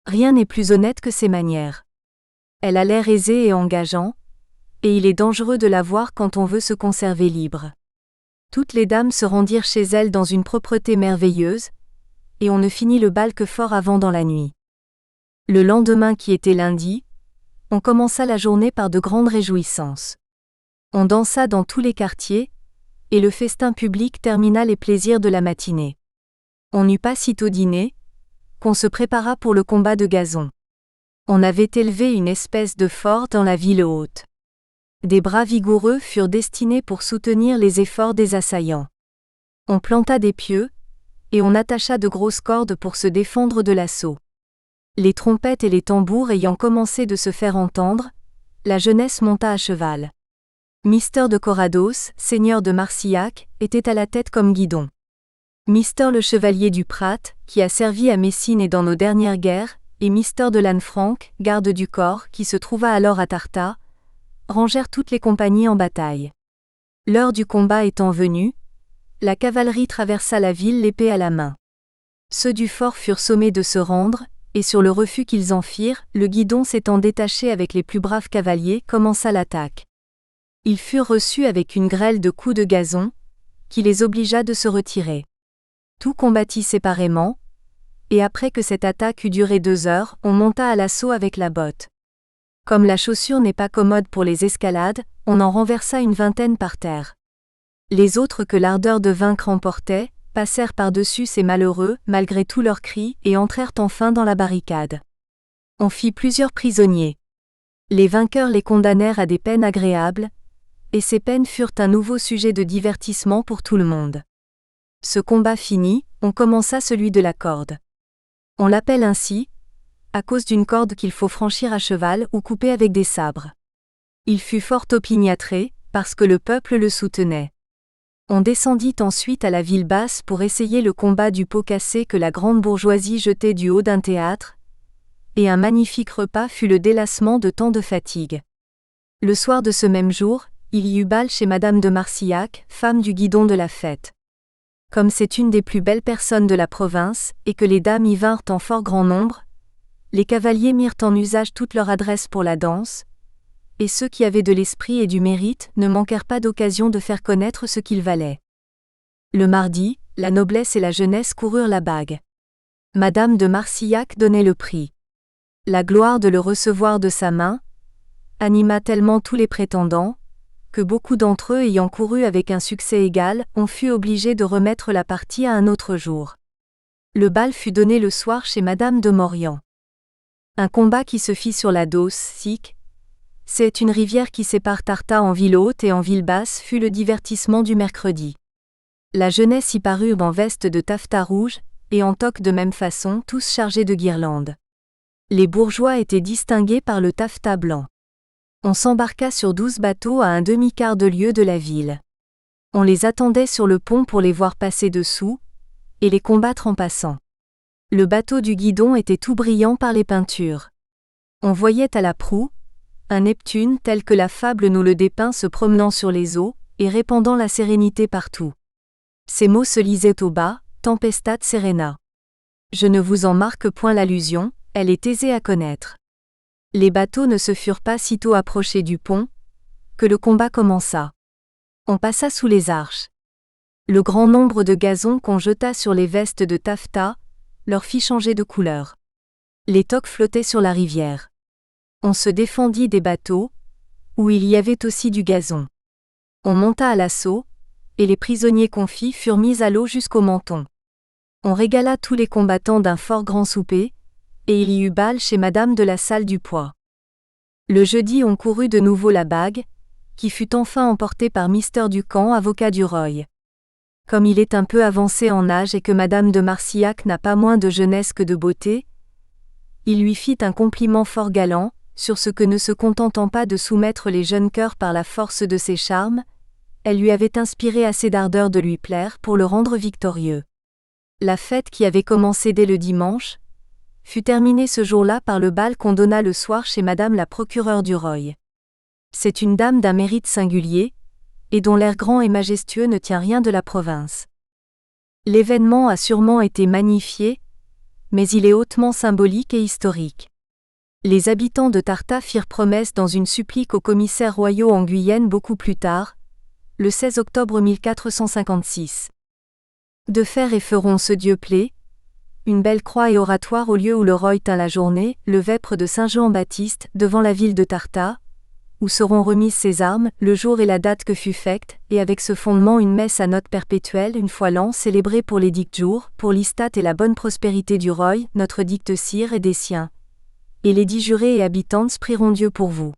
Rien n'est plus honnête que ses manières. Elle a l'air aisé et engageant, et il est dangereux de la voir quand on veut se conserver libre. Toutes les dames se rendirent chez elle dans une propreté merveilleuse, et on ne finit le bal que fort avant dans la nuit. Le lendemain, qui était lundi, on commença la journée par de grandes réjouissances. On dansa dans tous les quartiers, et le festin public termina les plaisirs de la matinée. On n'eut pas sitôt dîné, qu'on se prépara pour le combat de gazon. On avait élevé une espèce de fort dans la ville haute. Des bras vigoureux furent destinés pour soutenir les efforts des assaillants. On planta des pieux, et on attacha de grosses cordes pour se défendre de l'assaut. Les trompettes et les tambours ayant commencé de se faire entendre, la jeunesse monta à cheval. Mister de Corrados, seigneur de Marcillac, était à la tête comme guidon. Mister le chevalier du Prat, qui a servi à Messine et dans nos dernières guerres, et Mister de Lanfranc, garde du corps, qui se trouva alors à Tarta, rangèrent toutes les compagnies en bataille. L'heure du combat étant venue, la cavalerie traversa la ville l'épée à la main. Ceux du fort furent sommés de se rendre, et sur le refus qu'ils en firent, le guidon s'étant détaché avec les plus braves cavaliers, commença l'attaque. Ils furent reçus avec une grêle de coups de gazon, qui les obligea de se retirer. Tout combattit séparément, et après que cette attaque eut duré 2 heures, on monta à l'assaut avec la botte. Comme la chaussure n'est pas commode pour les escalades, on en renversa une vingtaine par terre. Les autres que l'ardeur de vaincre emportait, passèrent par-dessus ces malheureux, malgré tous leurs cris, et entrèrent enfin dans la barricade. On fit plusieurs prisonniers. Les vainqueurs les condamnèrent à des peines agréables, et ces peines furent un nouveau sujet de divertissement pour tout le monde. Ce combat fini, on commença celui de la corde. On l'appelle ainsi, à cause d'une corde qu'il faut franchir à cheval ou couper avec des sabres. Il fut fort opiniâtré, parce que le peuple le soutenait. On descendit ensuite à la ville basse pour essayer le combat du pot cassé que la grande bourgeoisie jetait du haut d'un théâtre, et un magnifique repas fut le délassement de tant de fatigues. Le soir de ce même jour, il y eut bal chez Madame de Marcillac, femme du guidon de la fête. Comme c'est une des plus belles personnes de la province, et que les dames y vinrent en fort grand nombre, les cavaliers mirent en usage toute leur adresse pour la danse, et ceux qui avaient de l'esprit et du mérite ne manquèrent pas d'occasion de faire connaître ce qu'ils valaient. Le mardi, la noblesse et la jeunesse coururent la bague. Madame de Marcillac donnait le prix. La gloire de le recevoir de sa main anima tellement tous les prétendants, que beaucoup d'entre eux ayant couru avec un succès égal, on fut obligés de remettre la partie à un autre jour. Le bal fut donné le soir chez Madame de Maurian. Un combat qui se fit sur la Dauce Sic, c'est une rivière qui sépare Tarta en ville haute et en ville basse, fut le divertissement du mercredi. La jeunesse y parut en veste de taffetas rouge, et en toque de même façon, tous chargés de guirlandes. Les bourgeois étaient distingués par le taffetas blanc. On s'embarqua sur 12 bateaux à un demi-quart de lieue de la ville. On les attendait sur le pont pour les voir passer dessous, et les combattre en passant. Le bateau du guidon était tout brillant par les peintures. On voyait à la proue un Neptune tel que la fable nous le dépeint se promenant sur les eaux, et répandant la sérénité partout. Ces mots se lisaient au bas, Tempestat Serena. Je ne vous en marque point l'allusion, elle est aisée à connaître. Les bateaux ne se furent pas sitôt approchés du pont, que le combat commença. On passa sous les arches. Le grand nombre de gazons qu'on jeta sur les vestes de taffetas leur fit changer de couleur. Les toques flottaient sur la rivière. On se défendit des bateaux, où il y avait aussi du gazon. On monta à l'assaut, et les prisonniers confits furent mis à l'eau jusqu'au menton. On régala tous les combattants d'un fort grand souper, et il y eut bal chez Madame de la Salle du Pois. Le jeudi on courut de nouveau la bague, qui fut enfin emportée par Mr. Duncan, avocat du Roy. Comme il est un peu avancé en âge et que Madame de Marcillac n'a pas moins de jeunesse que de beauté, il lui fit un compliment fort galant, sur ce que ne se contentant pas de soumettre les jeunes cœurs par la force de ses charmes, elle lui avait inspiré assez d'ardeur de lui plaire pour le rendre victorieux. La fête qui avait commencé dès le dimanche, fut terminée ce jour-là par le bal qu'on donna le soir chez Madame la procureure du Roy. C'est une dame d'un mérite singulier, et dont l'air grand et majestueux ne tient rien de la province. L'événement a sûrement été magnifié, mais il est hautement symbolique et historique. Les habitants de Tarta firent promesse dans une supplique aux commissaires royaux en Guyenne beaucoup plus tard, le 16 octobre 1456. De faire et feront ce Dieu plaît, une belle croix et oratoire au lieu où le Roy tint la journée, le vêpre de Saint-Jean-Baptiste, devant la ville de Tarta, où seront remises ses armes, le jour et la date que fut faite, et avec ce fondement une messe à note perpétuelle une fois l'an célébrée pour les dictes jours, pour l'istat et la bonne prospérité du Roy, notre dicte sire et des siens. Et les 10 jurés et habitantes prieront Dieu pour vous.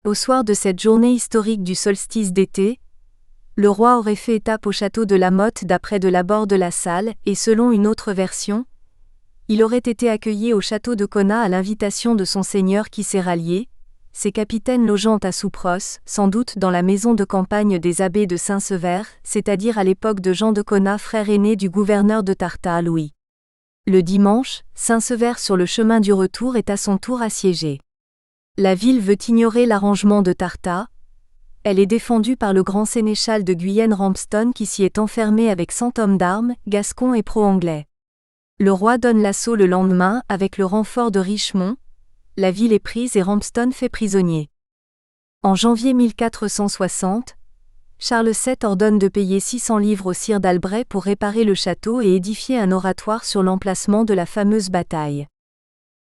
Au soir de cette journée historique du solstice d'été, le roi aurait fait étape au château de la Motte d'après de l'abord de la salle, et selon une autre version, il aurait été accueilli au château de Connat à l'invitation de son seigneur qui s'est rallié, ses capitaines logeant à Soupros, sans doute dans la maison de campagne des abbés de Saint-Sever, c'est-à-dire à l'époque de Jean de Connat, frère aîné du gouverneur de Tarta Louis. Le dimanche, Saint-Sever sur le chemin du retour est à son tour assiégé. La ville veut ignorer l'arrangement de Tarta. Elle est défendue par le grand sénéchal de Guyenne Ramston qui s'y est enfermé avec 100 hommes d'armes, gascons et pro-anglais. Le roi donne l'assaut le lendemain avec le renfort de Richemont. La ville est prise et Ramston fait prisonnier. En janvier 1460, Charles VII ordonne de payer 600 livres au sire d'Albret pour réparer le château et édifier un oratoire sur l'emplacement de la fameuse bataille.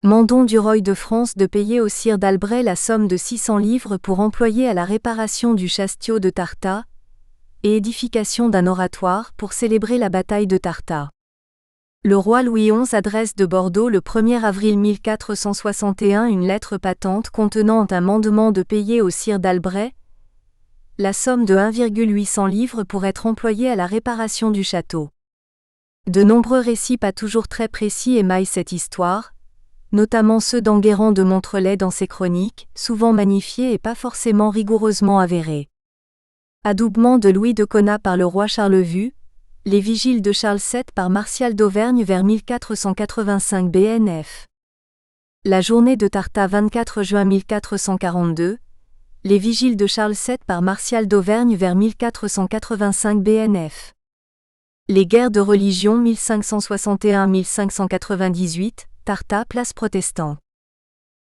Mandon du Roy de France de payer au sire d'Albret la somme de 600 livres pour employer à la réparation du chastio de Tarta, et édification d'un oratoire pour célébrer la bataille de Tarta. Le roi Louis XI adresse de Bordeaux le 1er avril 1461 une lettre patente contenant un mandement de payer au sire d'Albret la somme de 1,800 livres pour être employée à la réparation du château. De nombreux récits pas toujours très précis émaillent cette histoire, notamment ceux d'Enguerrand de Montrelais dans ses chroniques, souvent magnifiés et pas forcément rigoureusement avérés. Adoubement de Louis de Connat par le roi Charles VU, les vigiles de Charles VII par Martial d'Auvergne vers 1485 BNF. La journée de Tarta 24 juin 1442, les vigiles de Charles VII par Martial d'Auvergne vers 1485 BNF. Les guerres de religion 1561-1598, Tarta, place protestant.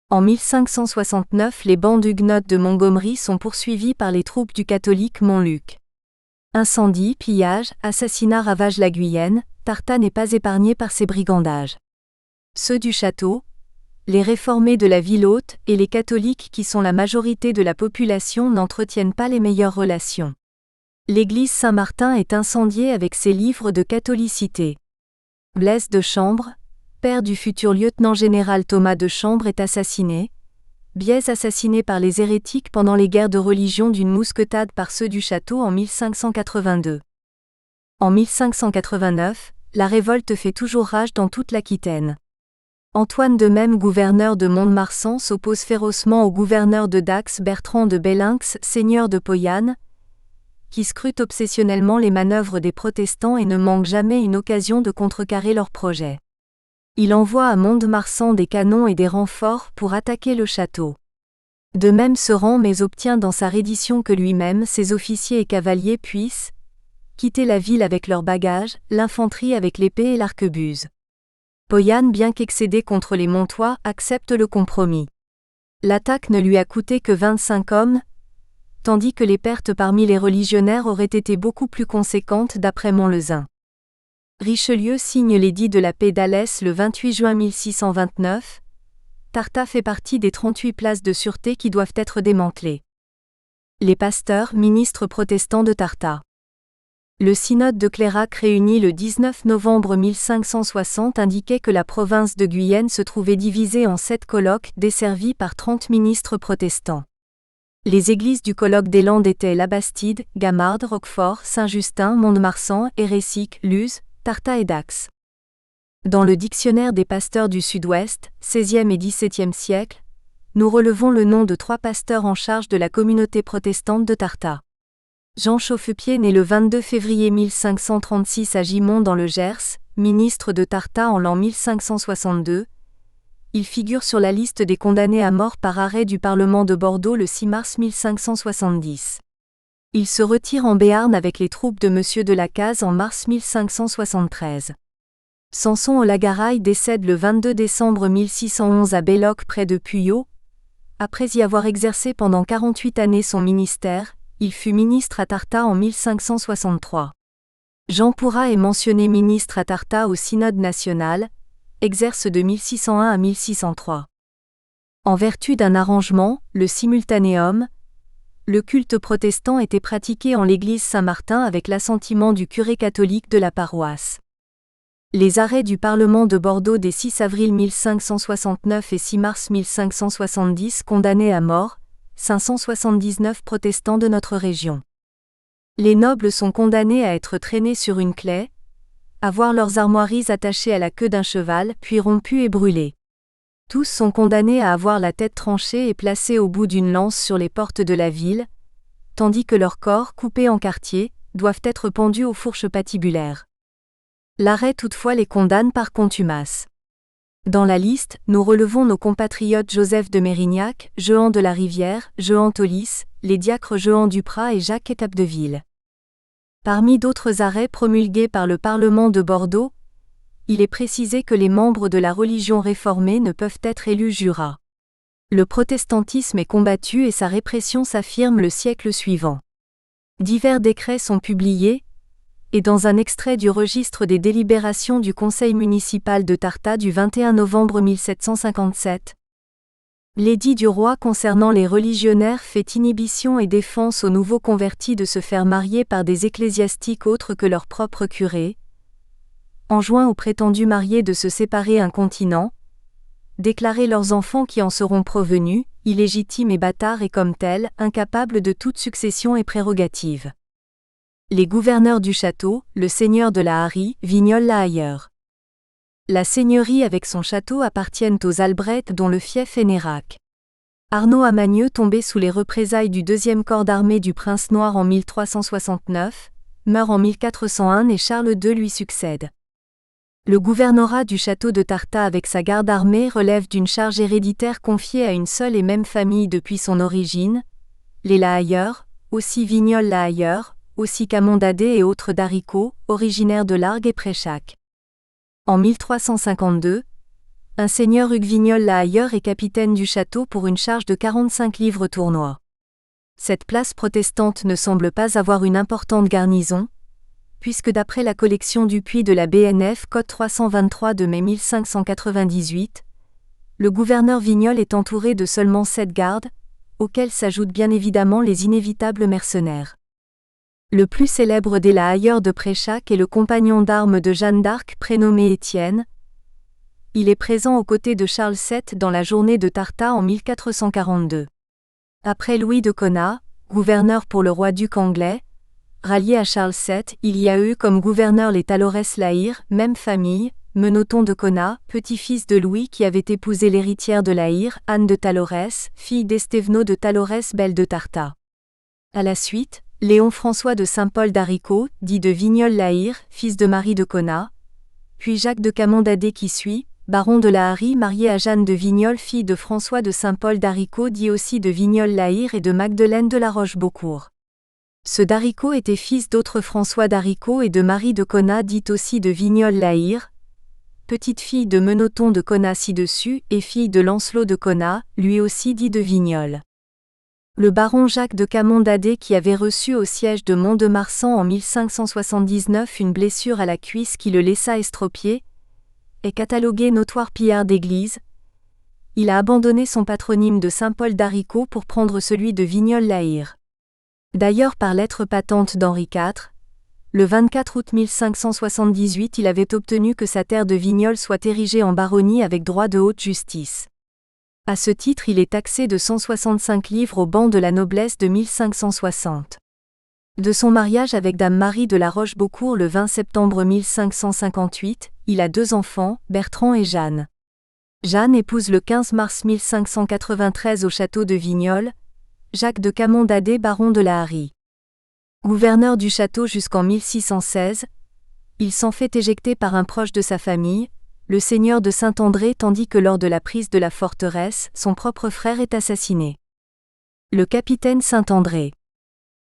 En 1569, les bandes huguenotes de Montgomery sont poursuivis par les troupes du catholique Montluc. Incendies, pillages, assassinats ravagent la Guyenne, Tarta n'est pas épargné par ces brigandages. Ceux du château, les réformés de la ville haute et les catholiques qui sont la majorité de la population n'entretiennent pas les meilleures relations. L'église Saint-Martin est incendiée avec ses livres de catholicité. Blaise de Chambre, père du futur lieutenant-général Thomas de Chambre est assassiné. Bièze assassiné par les hérétiques pendant les guerres de religion d'une mousquetade par ceux du château en 1582. En 1589, la révolte fait toujours rage dans toute l'Aquitaine. Antoine de Même, gouverneur de Mont-de-Marsan, s'oppose férocement au gouverneur de Dax Bertrand de Bellinx, seigneur de Poyanne, qui scrute obsessionnellement les manœuvres des protestants et ne manque jamais une occasion de contrecarrer leurs projets. Il envoie à Mont-de-Marsan des canons et des renforts pour attaquer le château. De Même se rend mais obtient dans sa reddition que lui-même, ses officiers et cavaliers puissent quitter la ville avec leurs bagages, l'infanterie avec l'épée et l'arquebuse. Poyanne, bien qu'excédé contre les Montois, accepte le compromis. L'attaque ne lui a coûté que 25 hommes, tandis que les pertes parmi les religionnaires auraient été beaucoup plus conséquentes d'après Montlezun. Richelieu signe l'édit de la paix d'Alès le 28 juin 1629. Tarta fait partie des 38 places de sûreté qui doivent être démantelées. Les pasteurs, ministres protestants de Tarta. Le synode de Clérac réuni le 19 novembre 1560 indiquait que la province de Guyenne se trouvait divisée en 7 colloques desservis par 30 ministres protestants. Les églises du colloque des Landes étaient Labastide, Gamarde, Roquefort, Saint-Justin, Mont-de-Marsan, Hérésique, Luz, Tartat et Dax. Dans le dictionnaire des pasteurs du Sud-Ouest, XVIe et XVIIe siècle, nous relevons le nom de 3 pasteurs en charge de la communauté protestante de Tartat. Jean Chauffepied né le 22 février 1536 à Gimont dans le Gers, ministre de Tartat en l'an 1562. Il figure sur la liste des condamnés à mort par arrêt du Parlement de Bordeaux le 6 mars 1570. Il se retire en Béarn avec les troupes de Monsieur de Lacaze en mars 1573. Samson Olagaraï décède le 22 décembre 1611 à Belloc près de Puyot. Après y avoir exercé pendant 48 années son ministère, il fut ministre à Tartat en 1563. Jean Pourrat est mentionné ministre à Tartat au Synode national, exerce de 1601 à 1603. En vertu d'un arrangement, le simultanéum, le culte protestant était pratiqué en l'église Saint-Martin avec l'assentiment du curé catholique de la paroisse. Les arrêts du Parlement de Bordeaux des 6 avril 1569 et 6 mars 1570 condamnaient à mort 579 protestants de notre région. Les nobles sont condamnés à être traînés sur une claie, à voir leurs armoiries attachées à la queue d'un cheval, puis rompues et brûlées. Tous sont condamnés à avoir la tête tranchée et placée au bout d'une lance sur les portes de la ville, tandis que leurs corps, coupés en quartiers, doivent être pendus aux fourches patibulaires. L'arrêt toutefois les condamne par contumace. Dans la liste, nous relevons nos compatriotes Joseph de Mérignac, Jehan de la Rivière, Jehan Tolis, les diacres Jehan Duprat et Jacques Étapdeville. Parmi d'autres arrêts promulgués par le Parlement de Bordeaux, il est précisé que les membres de la religion réformée ne peuvent être élus jurats. Le protestantisme est combattu et sa répression s'affirme le siècle suivant. Divers décrets sont publiés, et dans un extrait du registre des délibérations du Conseil municipal de Tartat du 21 novembre 1757. L'édit du roi concernant les religionnaires fait inhibition et défense aux nouveaux convertis de se faire marier par des ecclésiastiques autres que leur propre curé, enjoint aux prétendus mariés de se séparer incontinents, déclarer leurs enfants qui en seront provenus, illégitimes et bâtards et comme tels, incapables de toute succession et prérogative. Les gouverneurs du château, le seigneur de la Harrie, Vignoles-la-Hailleur. La seigneurie avec son château appartiennent aux Albrecht dont le fief est Nérac. Arnaud Amagneux tombé sous les représailles du 2e corps d'armée du Prince Noir en 1369, meurt en 1401 et Charles II lui succède. Le gouvernorat du château de Tartat avec sa garde armée relève d'une charge héréditaire confiée à une seule et même famille depuis son origine, les La-Hailleur, aussi Vignoles-la-Hailleur, aussi Camondadé et autres d'Haricot, originaires de Largue et Préchac. En 1352, un seigneur Hugues Vignoles-la-Hailleur est capitaine du château pour une charge de 45 livres tournois. Cette place protestante ne semble pas avoir une importante garnison, puisque d'après la collection du puits de la BNF code 323 de mai 1598, le gouverneur Vignoles est entouré de seulement 7 gardes, auxquels s'ajoutent bien évidemment les inévitables mercenaires. Le plus célèbre des La-Hailleur de Préchac est le compagnon d'armes de Jeanne d'Arc prénommé Étienne. Il est présent aux côtés de Charles VII dans la journée de Tartat en 1442. Après Louis de Conat, gouverneur pour le roi-duc anglais, rallié à Charles VII, il y a eu comme gouverneur les Talorès-Lahire, même famille, Menoton de Conat, petit-fils de Louis qui avait épousé l'héritière de Lahire, Anne de Talorès, fille d'Estévenot de Talorès belle de Tartat. À la suite, Léon-François de Saint-Paul d'Haricot, dit de Vignoles-la-Hailleur, fils de Marie de Conat, puis Jacques de Camondadé qui suit, baron de la Harrie marié à Jeanne de Vignoles fille de François de Saint-Paul d'Haricot dit aussi de Vignoles-la-Hailleur et de Magdeleine de la Roche-Beaucourt. Ce d'Haricot était fils d'autres François d'Haricot et de Marie de Conat dit aussi de Vignoles-la-Hailleur, petite fille de Menoton de Conat ci-dessus et fille de Lancelot de Conat, lui aussi dit de Vignoles. Le baron Jacques de Camondadé qui avait reçu au siège de Mont-de-Marsan en 1579 une blessure à la cuisse qui le laissa estropié, est catalogué notoire pillard d'église. Il a abandonné son patronyme de Saint-Paul d'Haricot pour prendre celui de Vignoles-la-Hailleur. D'ailleurs par lettre patente d'Henri IV, Le 24 août 1578, il avait obtenu que sa terre de Vignoles soit érigée en baronnie avec droit de haute justice. À ce titre, il est taxé de 165 livres au ban de la noblesse de 1560. De son mariage avec Dame Marie de la Rochebaucourt le 20 septembre 1558, il a 2 enfants, Bertrand et Jeanne. Jeanne épouse le 15 mars 1593 au château de Vignoles, Jacques de Camondadet, baron de la Harrie. Gouverneur du château jusqu'en 1616, il s'en fait éjecter par un proche de sa famille, le seigneur de Saint-André, tandis que lors de la prise de la forteresse, son propre frère est assassiné. Le capitaine Saint-André.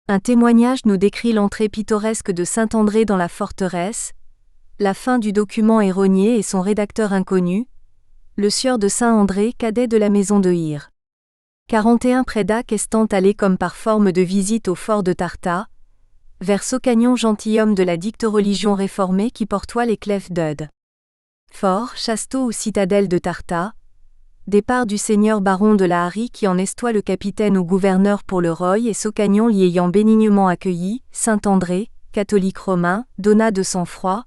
Un témoignage nous décrit l'entrée pittoresque de Saint-André dans la forteresse, la fin du document erroné et son rédacteur inconnu, le sieur de Saint-André, cadet de la maison de Hire. 41 près d'Ac estant allé comme par forme de visite au fort de Tartat, vers Saucagnon, gentilhomme de la dicte religion réformée qui portoit les clefs d'Eude. Fort, Chasteau ou citadelle de Tartat, départ du seigneur baron de la Harrie qui en estoit le capitaine ou gouverneur pour le Roy et Saucagnon l'y ayant bénignement accueilli, Saint-André, catholique romain, donna de sang-froid,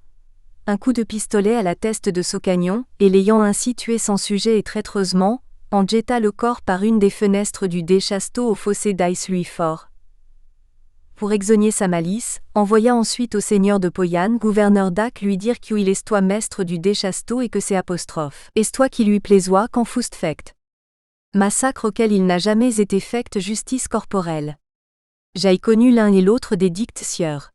un coup de pistolet à la teste de Saucagnon, et l'ayant ainsi tué sans sujet et traîtreusement, en jeta le corps par une des fenêtres du dé Chasteau au fossé d'Aix-Louis-Fort. Pour exogner sa malice, envoya ensuite au seigneur de Poyanne, gouverneur d'Ac, lui dire qu'il estoit mestre du dé Chasteau et que c'est apostrophe. Estoit qui lui plaisoit quand fust fect. Massacre auquel il n'a jamais été fect justice corporelle. J'aille connu l'un et l'autre des dictes sieurs.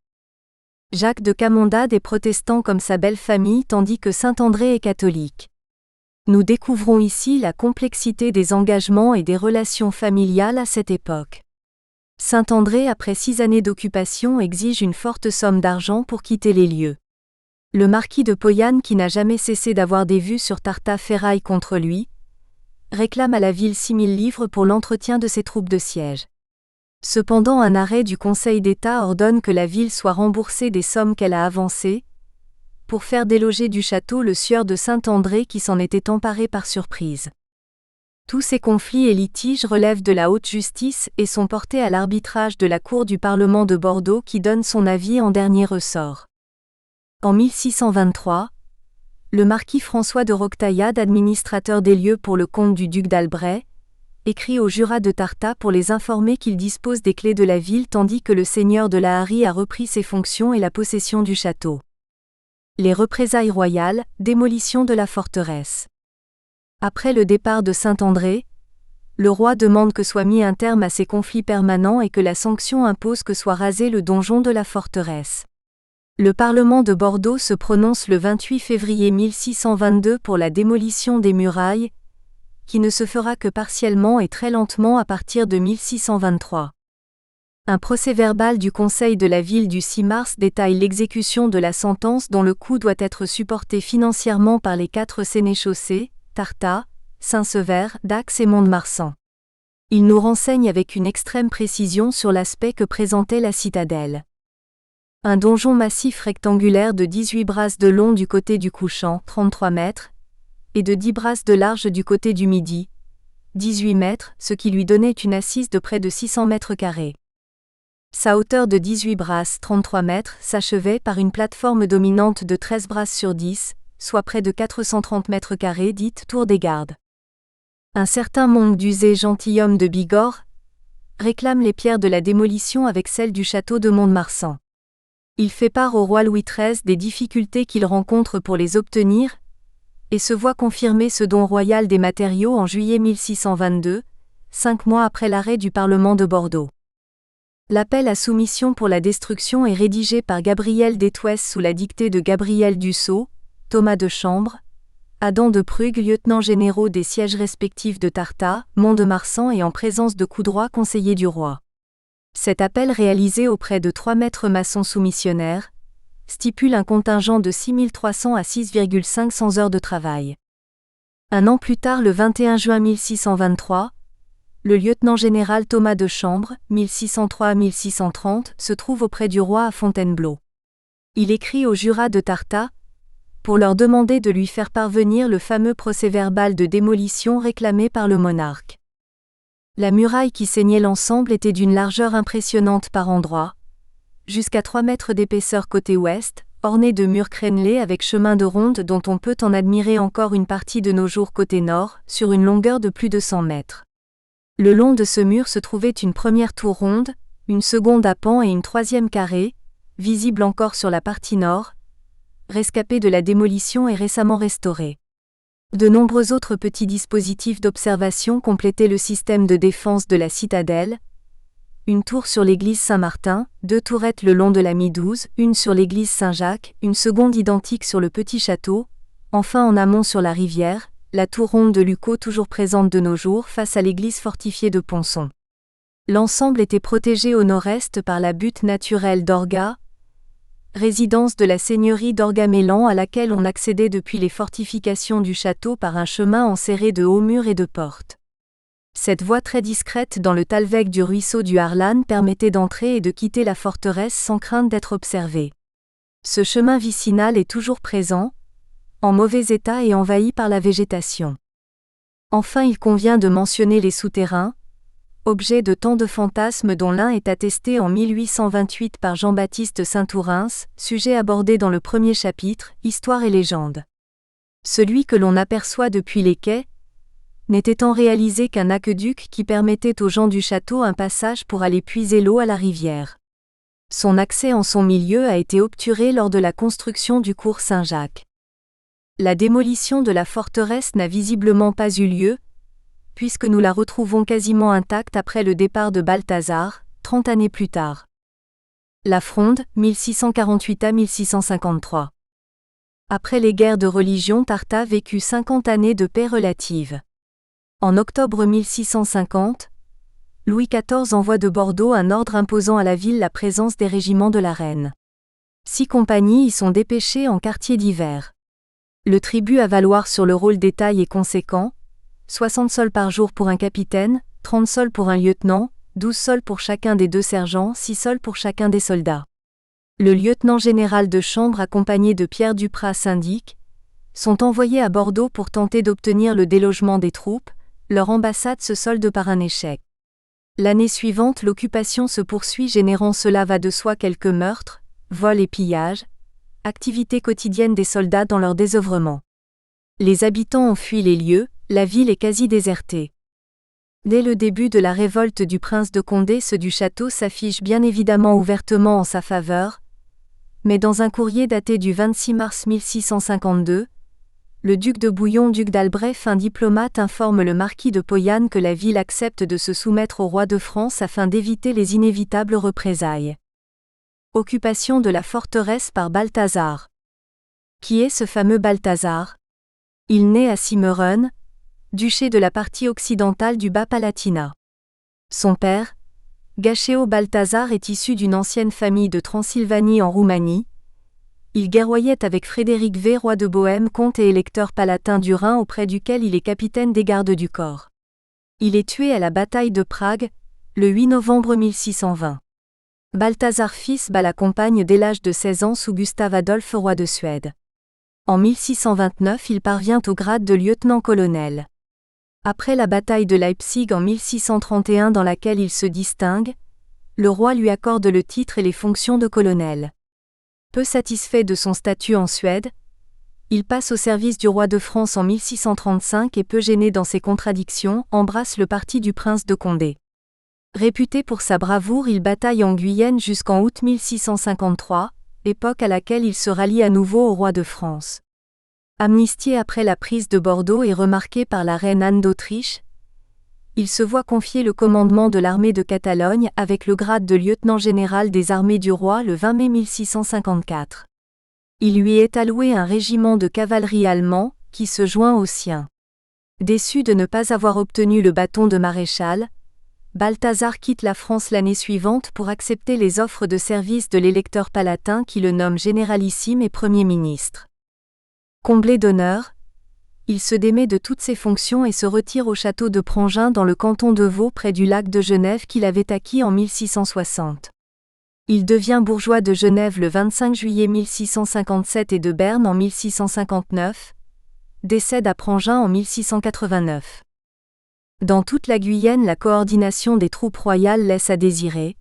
Jacques de Camondadet est protestant comme sa belle famille tandis que Saint-André est catholique. Nous découvrons ici la complexité des engagements et des relations familiales à cette époque. Saint-André, après 6 années d'occupation, exige une forte somme d'argent pour quitter les lieux. Le marquis de Poyanne, qui n'a jamais cessé d'avoir des vues sur Tartat, ferraille contre lui, réclame à la ville 6 000 livres pour l'entretien de ses troupes de siège. Cependant, un arrêt du Conseil d'État ordonne que la ville soit remboursée des sommes qu'elle a avancées, pour faire déloger du château le sieur de Saint-André qui s'en était emparé par surprise. Tous ces conflits et litiges relèvent de la haute justice et sont portés à l'arbitrage de la Cour du Parlement de Bordeaux qui donne son avis en dernier ressort. En 1623, le marquis François de Roquetaillade, administrateur des lieux pour le compte du duc d'Albret, écrit au jurat de Tartat pour les informer qu'il dispose des clés de la ville tandis que le seigneur de la Harrie a repris ses fonctions et la possession du château. Les représailles royales, démolition de la forteresse. Après le départ de Saint-André, le roi demande que soit mis un terme à ces conflits permanents et que la sanction impose que soit rasé le donjon de la forteresse. Le Parlement de Bordeaux se prononce le 28 février 1622 pour la démolition des murailles, qui ne se fera que partiellement et très lentement à partir de 1623. Un procès-verbal du Conseil de la ville du 6 mars détaille l'exécution de la sentence dont le coût doit être supporté financièrement par les 4 sénéchaussées, Tartat, Saint-Sever, Dax et Mont-de-Marsan. Il nous renseigne avec une extrême précision sur l'aspect que présentait la citadelle. Un donjon massif rectangulaire de 18 brasses de long du côté du couchant, 33 mètres, et de 10 brasses de large du côté du midi, 18 mètres, ce qui lui donnait une assise de près de 600 mètres carrés. Sa hauteur de 18 brasses, 33 mètres, s'achevait par une plateforme dominante de 13 brasses sur 10, soit près de 430 mètres carrés, dite tour des gardes. Un certain Monge d'Uzé, gentilhomme de Bigorre, réclame les pierres de la démolition avec celles du château de Mont-de-Marsan. Il fait part au roi Louis XIII des difficultés qu'il rencontre pour les obtenir, et se voit confirmer ce don royal des matériaux en juillet 1622, 5 mois après l'arrêt du Parlement de Bordeaux. L'appel à soumission pour la destruction est rédigé par Gabriel d'Étoisse sous la dictée de Gabriel Dussault, Thomas de Chambre, Adam de Prugue, lieutenants généraux des sièges respectifs de Tartat, Mont-de-Marsan et en présence de Coudroy, conseiller du roi. Cet appel réalisé auprès de 3 maîtres maçons soumissionnaires stipule un contingent de 6 300 à 6,500 heures de travail. Un an plus tard, le 21 juin 1623, le lieutenant général Thomas de Chambre, 1603 à 1630, se trouve auprès du roi à Fontainebleau. Il écrit au jurat de Tartat pour leur demander de lui faire parvenir le fameux procès-verbal de démolition réclamé par le monarque. La muraille qui ceignait l'ensemble était d'une largeur impressionnante par endroits, jusqu'à 3 mètres d'épaisseur côté ouest, orné de murs crénelés avec chemin de ronde dont on peut en admirer encore une partie de nos jours côté nord, sur une longueur de plus de 100 mètres. Le long de ce mur se trouvait une première tour ronde, une seconde à pan et une troisième carrée, visible encore sur la partie nord, rescapée de la démolition et récemment restaurée. De nombreux autres petits dispositifs d'observation complétaient le système de défense de la citadelle. Une tour sur l'église Saint-Martin, 2 tourettes le long de la Midouze, une sur l'église Saint-Jacques, une seconde identique sur le petit château, enfin en amont sur la rivière, la tour ronde de Lucot toujours présente de nos jours face à l'église fortifiée de Ponson. L'ensemble était protégé au nord-est par la butte naturelle d'Orga, résidence de la seigneurie d'Orga-Mélan à laquelle on accédait depuis les fortifications du château par un chemin enserré de hauts murs et de portes. Cette voie très discrète dans le talweg du ruisseau du Harlan permettait d'entrer et de quitter la forteresse sans crainte d'être observé. Ce chemin vicinal est toujours présent, en mauvais état et envahi par la végétation. Enfin, il convient de mentionner les souterrains, objet de tant de fantasmes dont l'un est attesté en 1828 par Jean-Baptiste Saint-Ourens, sujet abordé dans le premier chapitre, Histoire et légende. Celui que l'on aperçoit depuis les quais n'était en réalisé qu'un aqueduc qui permettait aux gens du château un passage pour aller puiser l'eau à la rivière. Son accès en son milieu a été obturé lors de la construction du cours Saint-Jacques. La démolition de la forteresse n'a visiblement pas eu lieu, puisque nous la retrouvons quasiment intacte après le départ de Balthazar, 30 années plus tard. La Fronde, 1648 à 1653. Après les guerres de religion, Tarta vécut 50 années de paix relative. En octobre 1650, Louis XIV envoie de Bordeaux un ordre imposant à la ville la présence des régiments de la reine. 6 compagnies y sont dépêchées en quartier d'hiver. Le tribut à valoir sur le rôle des tailles est conséquent, 60 sols par jour pour un capitaine, 30 sols pour un lieutenant, 12 sols pour chacun des 2 sergents, 6 sols pour chacun des soldats. Le lieutenant général de chambre accompagné de Pierre Duprat syndic, sont envoyés à Bordeaux pour tenter d'obtenir le délogement des troupes, leur ambassade se solde par un échec. L'année suivante, l'occupation se poursuit générant cela va de soi quelques meurtres, vols et pillages, activités quotidiennes des soldats dans leur désœuvrement. Les habitants ont fui les lieux, la ville est quasi désertée. Dès le début de la révolte du prince de Condé, ceux du château s'affichent bien évidemment ouvertement en sa faveur, mais dans un courrier daté du 26 mars 1652, le duc de Bouillon, duc d'Albret, un diplomate, informe le marquis de Poyanne que la ville accepte de se soumettre au roi de France afin d'éviter les inévitables représailles. Occupation de la forteresse par Balthazar. Qui est ce fameux Balthazar ? Il naît à Simmeren, duché de la partie occidentale du Bas-Palatinat. Son père, Gachéo Balthazar, est issu d'une ancienne famille de Transylvanie en Roumanie. Il guerroyait avec Frédéric V, roi de Bohême, comte et électeur palatin du Rhin auprès duquel il est capitaine des gardes du corps. Il est tué à la bataille de Prague, le 8 novembre 1620. Balthazar fils bat la compagne dès l'âge de 16 ans sous Gustave Adolphe, roi de Suède. En 1629, il parvient au grade de lieutenant-colonel. Après la bataille de Leipzig en 1631 dans laquelle il se distingue, le roi lui accorde le titre et les fonctions de colonel. Peu satisfait de son statut en Suède, il passe au service du roi de France en 1635 et peu gêné dans ses contradictions, embrasse le parti du prince de Condé. Réputé pour sa bravoure, il bataille en Guyenne jusqu'en août 1653, époque à laquelle il se rallie à nouveau au roi de France. Amnistié après la prise de Bordeaux et remarqué par la reine Anne d'Autriche, il se voit confier le commandement de l'armée de Catalogne avec le grade de lieutenant général des armées du roi le 20 mai 1654. Il lui est alloué un régiment de cavalerie allemand, qui se joint au sien. Déçu de ne pas avoir obtenu le bâton de maréchal, Balthazar quitte la France l'année suivante pour accepter les offres de service de l'électeur palatin qui le nomme généralissime et Premier ministre. Comblé d'honneur, il se démet de toutes ses fonctions et se retire au château de Prangin dans le canton de Vaud près du lac de Genève qu'il avait acquis en 1660. Il devient bourgeois de Genève le 25 juillet 1657 et de Berne en 1659, décède à Prangin en 1689. Dans toute la Guyenne, la coordination des troupes royales laisse à désirer.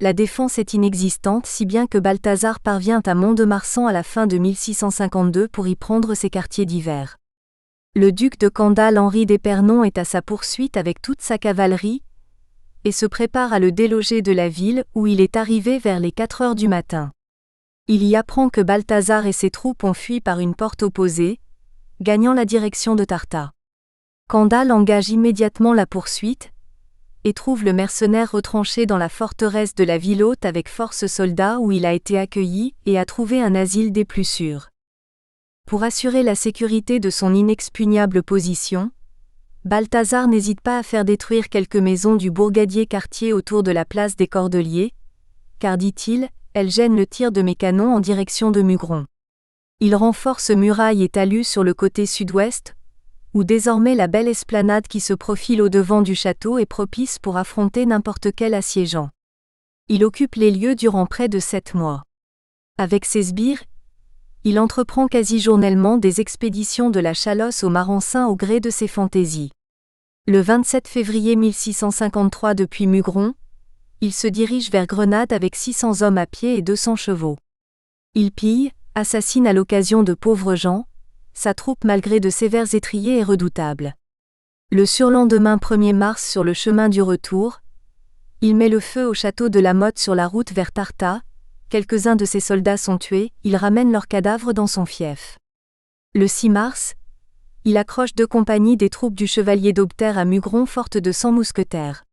la défense est inexistante si bien que Balthazar parvient à Mont-de-Marsan à la fin de 1652 pour y prendre ses quartiers d'hiver. Le duc de Candale Henri d'Épernon est à sa poursuite avec toute sa cavalerie et se prépare à le déloger de la ville où il est arrivé vers les 4 heures du matin. Il y apprend que Balthazar et ses troupes ont fui par une porte opposée, gagnant la direction de Tarta. Candale engage immédiatement la poursuite et trouve le mercenaire retranché dans la forteresse de la ville haute avec force soldats où il a été accueilli et a trouvé un asile des plus sûrs. Pour assurer la sécurité de son inexpugnable position, Balthazar n'hésite pas à faire détruire quelques maisons du bourgadier quartier autour de la place des Cordeliers, car, dit-il, elles gênent le tir de mes canons en direction de Mugron. Il renforce murailles et talus sur le côté sud-ouest, où désormais la belle esplanade qui se profile au-devant du château est propice pour affronter n'importe quel assiégeant. Il occupe les lieux durant près de 7 mois. Avec ses sbires, il entreprend quasi journellement des expéditions de la Chalosse au Marensin au gré de ses fantaisies. Le 27 février 1653 depuis Mugron, il se dirige vers Grenade avec 600 hommes à pied et 200 chevaux. Il pille, assassine à l'occasion de pauvres gens, sa troupe malgré de sévères étriers est redoutable. Le surlendemain 1er mars sur le chemin du retour, il met le feu au château de la Motte sur la route vers Tarta, quelques-uns de ses soldats sont tués, il ramène leurs cadavres dans son fief. Le 6 mars, il accroche 2 compagnies des troupes du chevalier d'Aubterre à Mugron fortes de 100 mousquetaires.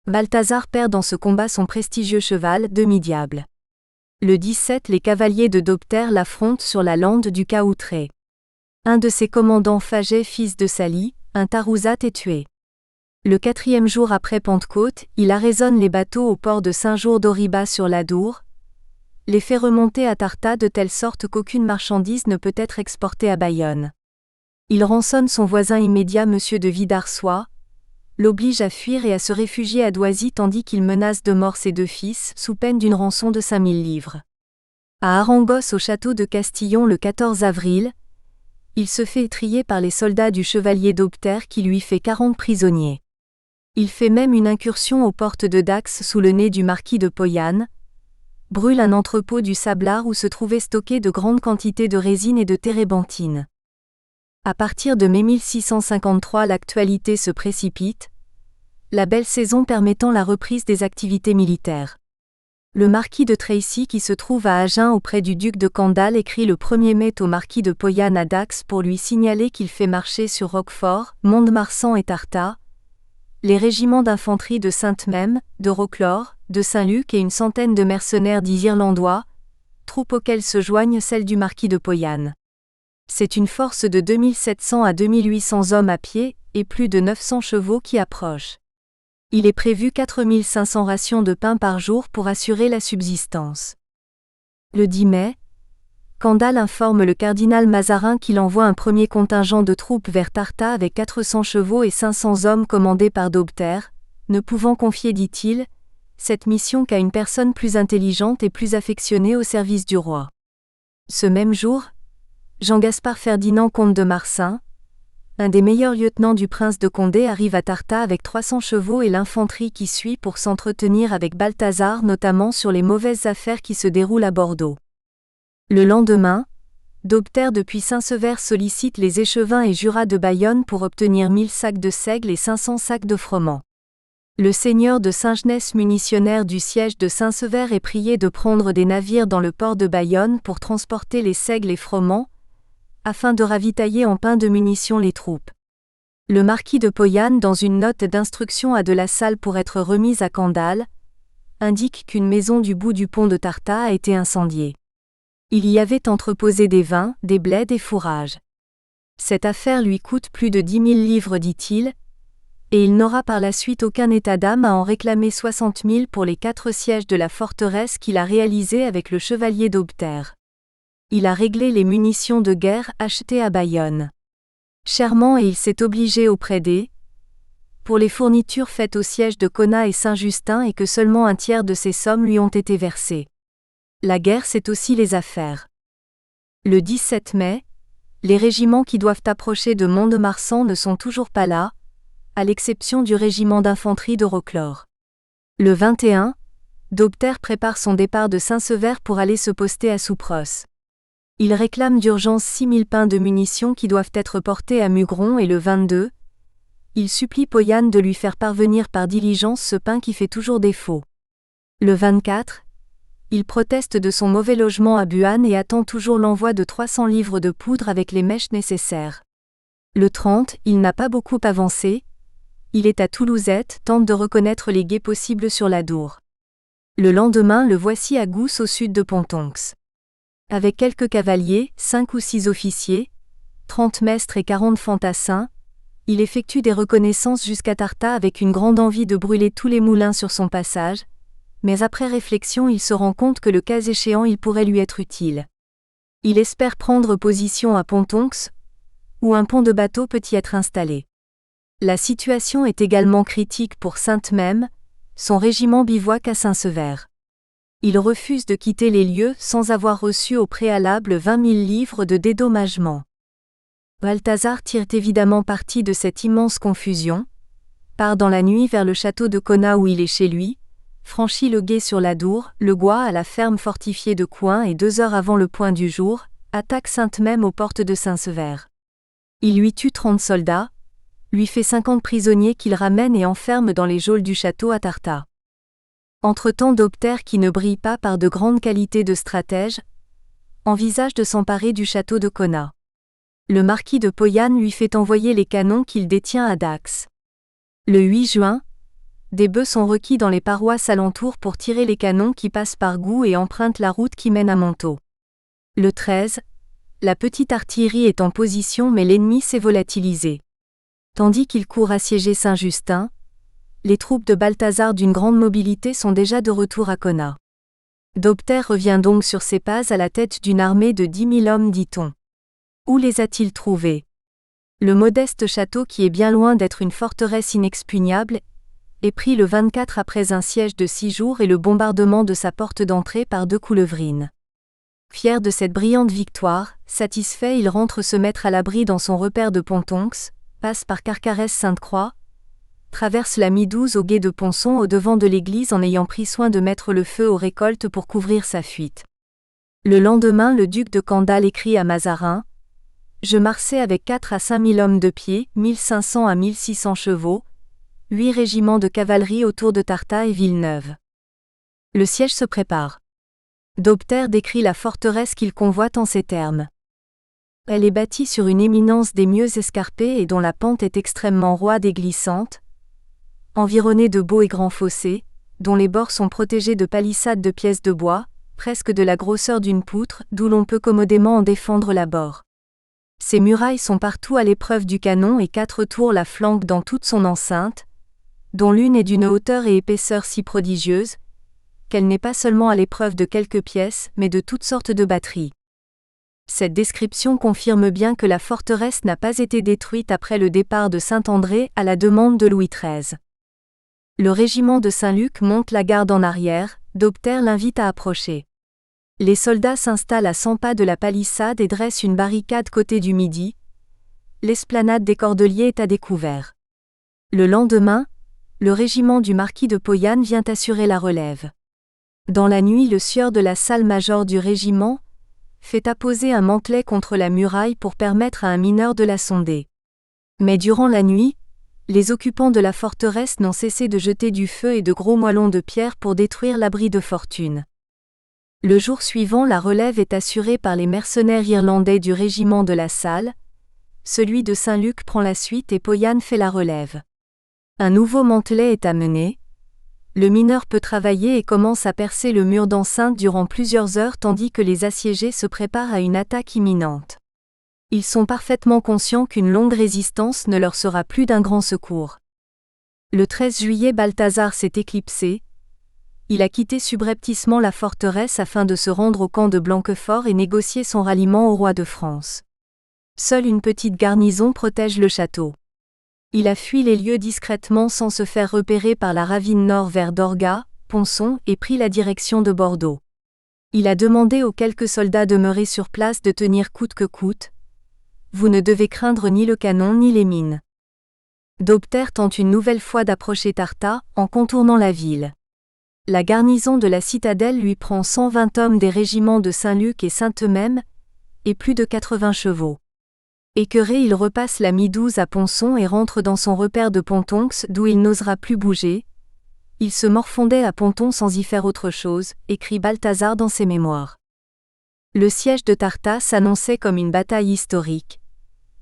Balthazar perd dans ce combat son prestigieux cheval, demi-diable. Le 17 les cavaliers de d'Aubterre l'affrontent sur la lande du Caoutré. Un de ses commandants Faget fils de Sali, un Tarouzat est tué. Le 4e jour après Pentecôte, il arraisonne les bateaux au port de Saint-Jour d'Auriba sur l'Adour, les fait remonter à Tarta de telle sorte qu'aucune marchandise ne peut être exportée à Bayonne. Il rançonne son voisin immédiat monsieur de Vidarsois, l'oblige à fuir et à se réfugier à Doisy tandis qu'il menace de mort ses 2 fils sous peine d'une rançon de 5000 livres. À Arangos au château de Castillon le 14 avril, il se fait étriller par les soldats du chevalier d'Aubterre qui lui fait 40 prisonniers. Il fait même une incursion aux portes de Dax sous le nez du marquis de Poyanne, brûle un entrepôt du Sablard où se trouvaient stockées de grandes quantités de résine et de térébenthine. À partir de mai 1653 l'actualité se précipite, la belle saison permettant la reprise des activités militaires. Le marquis de Tracy qui se trouve à Agen auprès du duc de Candale écrit le 1er mai au marquis de Poyanne à Dax pour lui signaler qu'il fait marcher sur Roquefort, Mont-de-Marsan et Tarta, les régiments d'infanterie de Sainte-Mème, de Roclore, de Saint-Luc et une centaine de mercenaires d'Irlandois, troupes auxquelles se joignent celles du marquis de Poyanne. C'est une force de 2700 à 2800 hommes à pied et plus de 900 chevaux qui approchent. Il est prévu 4500 rations de pain par jour pour assurer la subsistance. Le 10 mai, Candale informe le cardinal Mazarin qu'il envoie un premier contingent de troupes vers Tarta avec 400 chevaux et 500 hommes commandés par d'Aubterre, ne pouvant confier, dit-il, cette mission qu'à une personne plus intelligente et plus affectionnée au service du roi. Ce même jour, Jean-Gaspard Ferdinand comte de Marsin, un des meilleurs lieutenants du prince de Condé arrive à Tarta avec 300 chevaux et l'infanterie qui suit pour s'entretenir avec Balthazar notamment sur les mauvaises affaires qui se déroulent à Bordeaux. Le lendemain, d'Aubterre depuis Saint-Sever sollicite les échevins et jurats de Bayonne pour obtenir 1000 sacs de seigle et 500 sacs de froment. Le seigneur de Saint-Genès munitionnaire du siège de Saint-Sever est prié de prendre des navires dans le port de Bayonne pour transporter les seigles et froment, afin de ravitailler en pain de munitions les troupes. Le marquis de Poyanne, dans une note d'instruction à de la Salle pour être remise à Candale, indique qu'une maison du bout du pont de Tarta a été incendiée. Il y avait entreposé des vins, des blés, des fourrages. Cette affaire lui coûte plus de 10 000 livres, dit-il, et il n'aura par la suite aucun état d'âme à en réclamer 60 000 pour les 4 sièges de la forteresse qu'il a réalisés avec le chevalier d'Aubterre. Il a réglé les munitions de guerre achetées à Bayonne chèrement et il s'est obligé auprès des pour les fournitures faites au siège de Conat et Saint-Justin et que seulement un tiers de ces sommes lui ont été versées. La guerre, c'est aussi les affaires. Le 17 mai, les régiments qui doivent approcher de Mont-de-Marsan ne sont toujours pas là, à l'exception du régiment d'infanterie de Roclore. Le 21, D'Obter prépare son départ de Saint-Sever pour aller se poster à Soupros. Il réclame d'urgence 6000 pains de munitions qui doivent être portés à Mugron et le 22, il supplie Poyane de lui faire parvenir par diligence ce pain qui fait toujours défaut. Le 24, il proteste de son mauvais logement à Buan et attend toujours l'envoi de 300 livres de poudre avec les mèches nécessaires. Le 30, il n'a pas beaucoup avancé, il est à Toulousette, tente de reconnaître les guets possibles sur l'Adour. Le lendemain le voici à Gousse au sud de Pontonx. Avec quelques cavaliers, 5 ou 6 officiers, 30 mestres et 40 fantassins, il effectue des reconnaissances jusqu'à Tarta avec une grande envie de brûler tous les moulins sur son passage, mais après réflexion il se rend compte que le cas échéant il pourrait lui être utile. Il espère prendre position à Pontonx, où un pont de bateau peut y être installé. La situation est également critique pour Sainte-Mème, son régiment bivouac à Saint-Sever. Il refuse de quitter les lieux sans avoir reçu au préalable 20 000 livres de dédommagement. Balthazar tire évidemment parti de cette immense confusion, part dans la nuit vers le château de Cona où il est chez lui, franchit le gué sur l'Adour, le Gois à la ferme fortifiée de Coin et 2 heures avant le point du jour, attaque Sainte-Mème aux portes de Saint-Sever. Il lui tue 30 soldats, lui fait 50 prisonniers qu'il ramène et enferme dans les geôles du château à Tarta. Entre-temps d'Obter qui ne brille pas par de grandes qualités de stratège, envisage de s'emparer du château de Cona. Le marquis de Poyane lui fait envoyer les canons qu'il détient à Dax. Le 8 juin, des bœufs sont requis dans les paroisses alentours pour tirer les canons qui passent par Gou et empruntent la route qui mène à Montaut. Le 13, la petite artillerie est en position mais l'ennemi s'est volatilisé. Tandis qu'il court assiéger Saint-Justin, les troupes de Balthazar d'une grande mobilité sont déjà de retour à Cona. D'Obter revient donc sur ses pas à la tête d'une armée de 10 000 hommes, dit-on. Où les a-t-il trouvés? Le modeste château qui est bien loin d'être une forteresse inexpugnable, est pris le 24 après un siège de 6 jours et le bombardement de sa porte d'entrée par 2 coulevrines. Fier de cette brillante victoire, satisfait il rentre se mettre à l'abri dans son repère de Pontonx, passe par Carcarès-Sainte-Croix, traverse la Midouze au gué de Ponson au devant de l'église en ayant pris soin de mettre le feu aux récoltes pour couvrir sa fuite. Le lendemain le duc de Candale écrit à Mazarin: Je marchais avec 4 à 5 000 hommes de pied, 1500 à 1600 chevaux, 8 régiments de cavalerie autour de Tarta et Villeneuve. Le siège se prépare. D'Obter décrit la forteresse qu'il convoite en ces termes. Elle est bâtie sur une éminence des mieux escarpée et dont la pente est extrêmement roide et glissante, environnée de beaux et grands fossés, dont les bords sont protégés de palissades de pièces de bois, presque de la grosseur d'une poutre, d'où l'on peut commodément en défendre l'abord. Ces murailles sont partout à l'épreuve du canon et 4 tours la flanquent dans toute son enceinte, dont l'une est d'une hauteur et épaisseur si prodigieuse, qu'elle n'est pas seulement à l'épreuve de quelques pièces, mais de toutes sortes de batteries. Cette description confirme bien que la forteresse n'a pas été détruite après le départ de Saint-André à la demande de Louis XIII. Le régiment de Saint-Luc monte la garde en arrière, d'Obter l'invite à approcher. Les soldats s'installent à 100 pas de la palissade et dressent une barricade côté du Midi. L'esplanade des Cordeliers est à découvert. Le lendemain, le régiment du marquis de Poyane vient assurer la relève. Dans la nuit, le sieur de la salle-major du régiment fait apposer un mantelet contre la muraille pour permettre à un mineur de la sonder. Mais durant la nuit, les occupants de la forteresse n'ont cessé de jeter du feu et de gros moellons de pierre pour détruire l'abri de fortune. Le jour suivant, la relève est assurée par les mercenaires irlandais du régiment de la Salle. Celui de Saint-Luc prend la suite et Poyane fait la relève. Un nouveau mantelet est amené. Le mineur peut travailler et commence à percer le mur d'enceinte durant plusieurs heures tandis que les assiégés se préparent à une attaque imminente. Ils sont parfaitement conscients qu'une longue résistance ne leur sera plus d'un grand secours. Le 13 juillet, Balthazar s'est éclipsé. Il a quitté subrepticement la forteresse afin de se rendre au camp de Blanquefort et négocier son ralliement au roi de France. Seule une petite garnison protège le château. Il a fui les lieux discrètement sans se faire repérer par la ravine nord vers Dorga, Ponson et pris la direction de Bordeaux. Il a demandé aux quelques soldats demeurés sur place de tenir coûte que coûte. Vous ne devez craindre ni le canon ni les mines. D'Obter tente une nouvelle fois d'approcher Tarta en contournant la ville. La garnison de la citadelle lui prend 120 hommes des régiments de Saint-Luc et Sainte-Même, et plus de 80 chevaux. Écœuré, il repasse la mi-douze à Ponson et rentre dans son repère de Pontonx d'où il n'osera plus bouger. Il se morfondait à Ponton sans y faire autre chose, écrit Balthazar dans ses mémoires. Le siège de Tartas s'annonçait comme une bataille historique.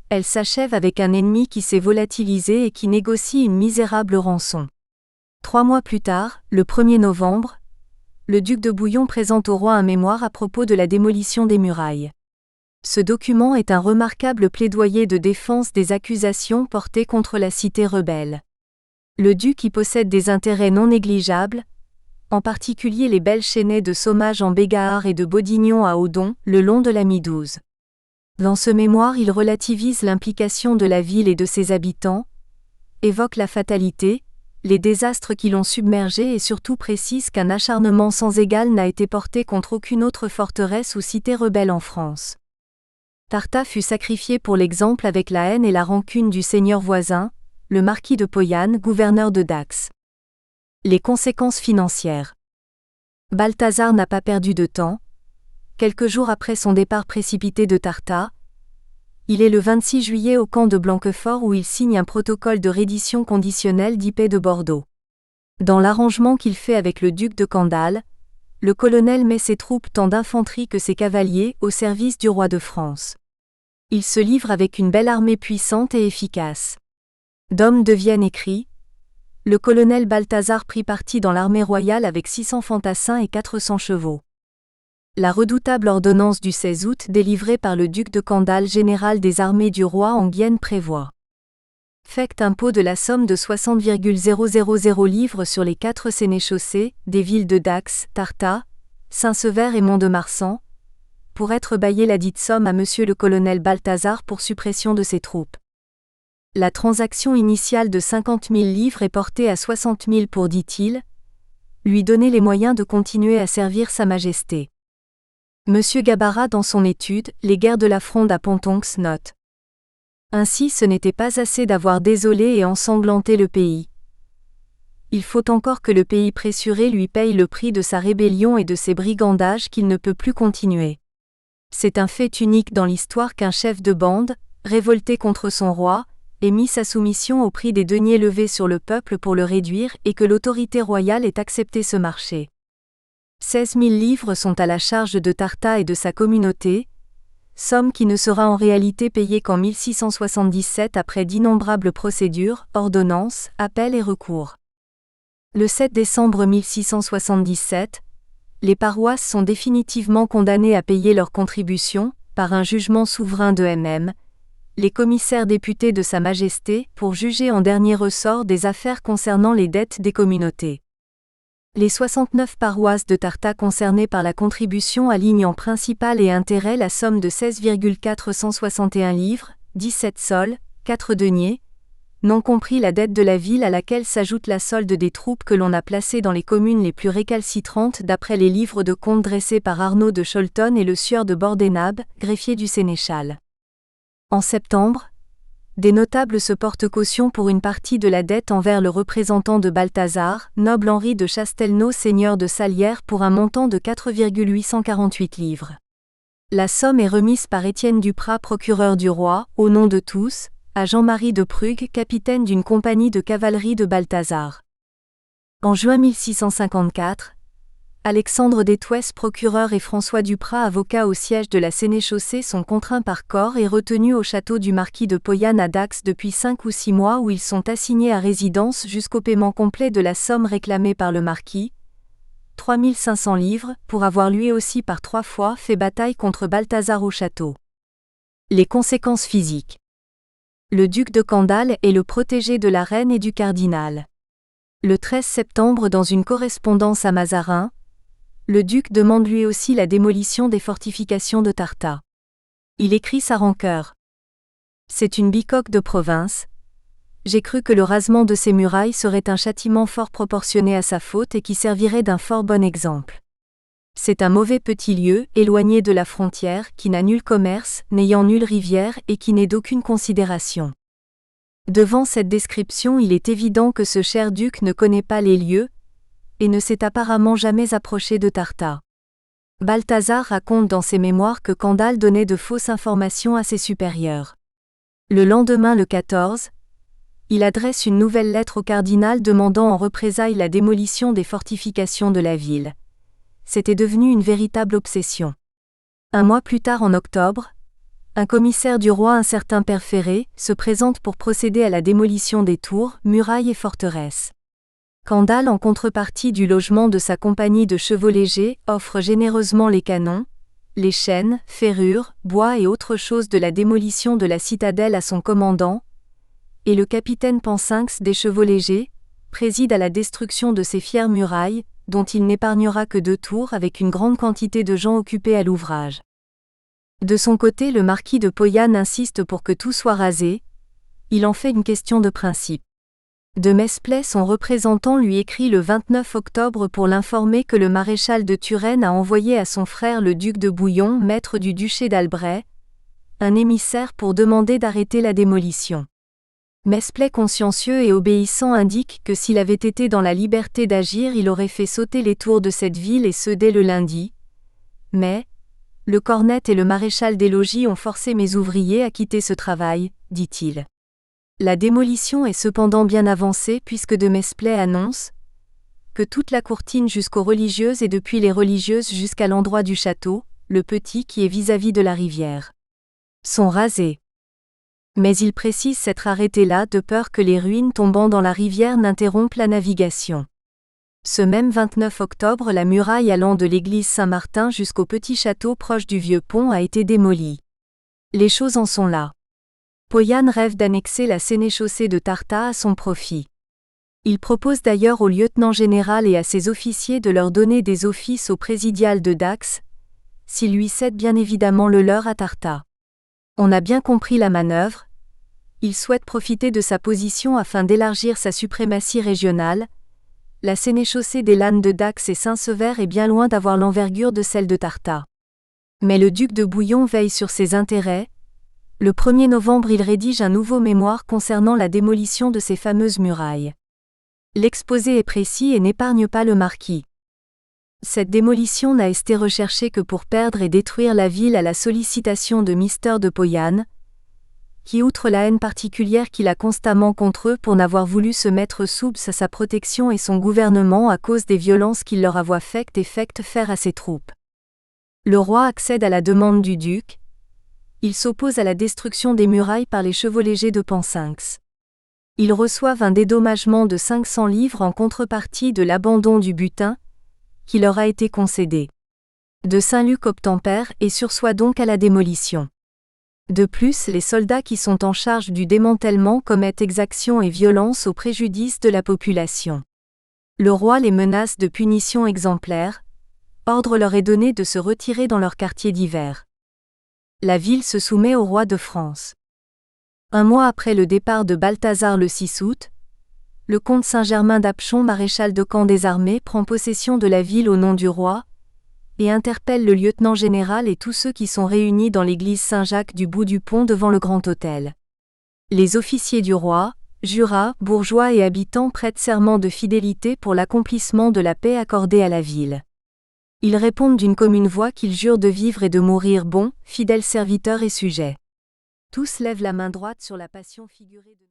Elle s'achève avec un ennemi qui s'est volatilisé et qui négocie une misérable rançon. 3 mois plus tard, le 1er novembre, le duc de Bouillon présente au roi un mémoire à propos de la démolition des murailles. Ce document est un remarquable plaidoyer de défense des accusations portées contre la cité rebelle. Le duc y possède des intérêts non négligeables, en particulier les belles chênaies de Sommage en Bégard et de Bodignon à Odon, le long de la Mi-douze. Dans ce mémoire, il relativise l'implication de la ville et de ses habitants, évoque la fatalité, les désastres qui l'ont submergé et surtout précise qu'un acharnement sans égal n'a été porté contre aucune autre forteresse ou cité rebelle en France. Tartas fut sacrifié pour l'exemple avec la haine et la rancune du seigneur voisin, le marquis de Poyanne, gouverneur de Dax. Les conséquences financières. Balthazar n'a pas perdu de temps. Quelques jours après son départ précipité de Tartas, il est le 26 juillet au camp de Blanquefort où il signe un protocole de reddition conditionnelle d'Ipée de Bordeaux. Dans l'arrangement qu'il fait avec le duc de Candale, le colonel met ses troupes tant d'infanterie que ses cavaliers au service du roi de France. Il se livre avec une belle armée puissante et efficace. D'Homme de Vienne écrit: le colonel Balthazar prit parti dans l'armée royale avec 600 fantassins et 400 chevaux. La redoutable ordonnance du 16 août délivrée par le duc de Candale, général des armées du roi en Guyenne, prévoit fait impôt de la somme de 60,000 livres sur les 4 sénéchaussées des villes de Dax, Tartas, Saint-Sever et Mont-de-Marsan, pour être baillée ladite somme à monsieur le colonel Balthazar pour suppression de ses troupes. La transaction initiale de 50 000 livres est portée à 60 000 pour, dit-il, lui donner les moyens de continuer à servir Sa Majesté. Monsieur Gabarra, dans son étude « Les guerres de la Fronde à Pontonx », note: ainsi, ce n'était pas assez d'avoir désolé et ensanglanté le pays. Il faut encore que le pays pressuré lui paye le prix de sa rébellion et de ses brigandages qu'il ne peut plus continuer. C'est un fait unique dans l'histoire qu'un chef de bande, révolté contre son roi, ait mis sa soumission au prix des deniers levés sur le peuple pour le réduire et que l'autorité royale ait accepté ce marché. 16 000 livres sont à la charge de Tartas et de sa communauté, somme qui ne sera en réalité payée qu'en 1677 après d'innombrables procédures, ordonnances, appels et recours. Le 7 décembre 1677, les paroisses sont définitivement condamnées à payer leurs contributions, par un jugement souverain de MM, les commissaires députés de Sa Majesté, pour juger en dernier ressort des affaires concernant les dettes des communautés. Les 69 paroisses de Tartas concernées par la contribution alignent en principal et intérêt la somme de 16,461 livres, 17 sols, 4 deniers, non compris la dette de la ville à laquelle s'ajoute la solde des troupes que l'on a placées dans les communes les plus récalcitrantes d'après les livres de compte dressés par Arnaud de Cholton et le sieur de Bordenab, greffier du sénéchal. En septembre, des notables se portent caution pour une partie de la dette envers le représentant de Balthazar, noble Henri de Chastelnau, seigneur de Salières, pour un montant de 4,848 livres. La somme est remise par Étienne Duprat, procureur du roi, au nom de tous, à Jean-Marie de Prugue, capitaine d'une compagnie de cavalerie de Balthazar. En juin 1654, Alexandre d'Étoisse, procureur, et François Duprat, avocat au siège de la sénéchaussée, sont contraints par corps et retenus au château du marquis de Poyanne à Dax depuis 5 ou 6 mois où ils sont assignés à résidence jusqu'au paiement complet de la somme réclamée par le marquis, 3 500 livres, pour avoir lui aussi par 3 fois fait bataille contre Balthazar au château. Les conséquences physiques. Le duc de Candale est le protégé de la reine et du cardinal. Le 13 septembre, dans une correspondance à Mazarin, le duc demande lui aussi la démolition des fortifications de Tartas. Il écrit sa rancœur. C'est une bicoque de province. J'ai cru que le rasement de ces murailles serait un châtiment fort proportionné à sa faute et qui servirait d'un fort bon exemple. C'est un mauvais petit lieu, éloigné de la frontière, qui n'a nul commerce, n'ayant nulle rivière et qui n'est d'aucune considération. Devant cette description, il est évident que ce cher duc ne connaît pas les lieux, et ne s'est apparemment jamais approché de Tarta. Balthazar raconte dans ses mémoires que Candale donnait de fausses informations à ses supérieurs. Le lendemain, le 14, il adresse une nouvelle lettre au cardinal demandant en représailles la démolition des fortifications de la ville. C'était devenu une véritable obsession. Un mois plus tard, en octobre, un commissaire du roi, un certain Père Ferré, se présente pour procéder à la démolition des tours, murailles et forteresses. Candale, en contrepartie du logement de sa compagnie de chevaux légers, offre généreusement les canons, les chaînes, ferrures, bois et autres choses de la démolition de la citadelle à son commandant, et le capitaine Pansinx des chevaux légers préside à la destruction de ces fières murailles, dont il n'épargnera que 2 tours avec une grande quantité de gens occupés à l'ouvrage. De son côté, le marquis de Poyanne insiste pour que tout soit rasé. Il en fait une question de principe. De Mesplay, son représentant, lui écrit le 29 octobre pour l'informer que le maréchal de Turenne a envoyé à son frère le duc de Bouillon, maître du duché d'Albret, un émissaire pour demander d'arrêter la démolition. Mesplay, consciencieux et obéissant, indique que s'il avait été dans la liberté d'agir, il aurait fait sauter les tours de cette ville et ce dès le lundi. Mais le cornet et le maréchal des logis ont forcé mes ouvriers à quitter ce travail, dit-il. La démolition est cependant bien avancée puisque de Mesplay annonce que toute la courtine jusqu'aux religieuses et depuis les religieuses jusqu'à l'endroit du château, le petit qui est vis-à-vis de la rivière, sont rasées. Mais il précise s'être arrêté là de peur que les ruines tombant dans la rivière n'interrompent la navigation. Ce même 29 octobre, la muraille allant de l'église Saint-Martin jusqu'au petit château proche du vieux pont a été démolie. Les choses en sont là. Poyanne rêve d'annexer la sénéchaussée de Tarta à son profit. Il propose d'ailleurs au lieutenant général et à ses officiers de leur donner des offices au présidial de Dax, s'ils lui cèdent bien évidemment le leur à Tarta. On a bien compris la manœuvre. Il souhaite profiter de sa position afin d'élargir sa suprématie régionale. La sénéchaussée des Lannes de Dax et Saint-Sever est bien loin d'avoir l'envergure de celle de Tarta. Mais le duc de Bouillon veille sur ses intérêts. Le 1er novembre, il rédige un nouveau mémoire concernant la démolition de ces fameuses murailles. L'exposé est précis et n'épargne pas le marquis. Cette démolition n'a été recherchée que pour perdre et détruire la ville à la sollicitation de Mister de Poyanne, qui, outre la haine particulière qu'il a constamment contre eux pour n'avoir voulu se mettre sous sa protection et son gouvernement à cause des violences qu'il leur avoit faites et fait faire à ses troupes. Le roi accède à la demande du duc. Il s'oppose à la destruction des murailles par les chevaux légers de Pansinx. Ils reçoivent un dédommagement de 500 livres en contrepartie de l'abandon du butin, qui leur a été concédé. De Saint-Luc obtempère et sursoit donc à la démolition. De plus, les soldats qui sont en charge du démantèlement commettent exactions et violences au préjudice de la population. Le roi les menace de punitions exemplaires. Ordre leur est donné de se retirer dans leur quartier d'hiver. La ville se soumet au roi de France. Un mois après le départ de Balthazar le 6 août, le comte Saint-Germain d'Apchon, maréchal de camp des armées, prend possession de la ville au nom du roi, et interpelle le lieutenant général et tous ceux qui sont réunis dans l'église Saint-Jacques du bout du pont devant le grand hôtel. Les officiers du roi, jurats, bourgeois et habitants prêtent serment de fidélité pour l'accomplissement de la paix accordée à la ville. Ils répondent d'une commune voix qu'ils jurent de vivre et de mourir bons, fidèles serviteurs et sujets. Tous lèvent la main droite sur la passion figurée de...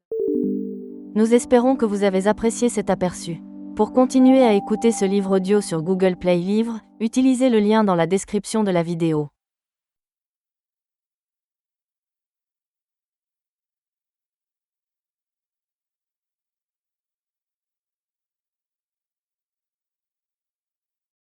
Nous espérons que vous avez apprécié cet aperçu. Pour continuer à écouter ce livre audio sur Google Play Livres, utilisez le lien dans la description de la vidéo.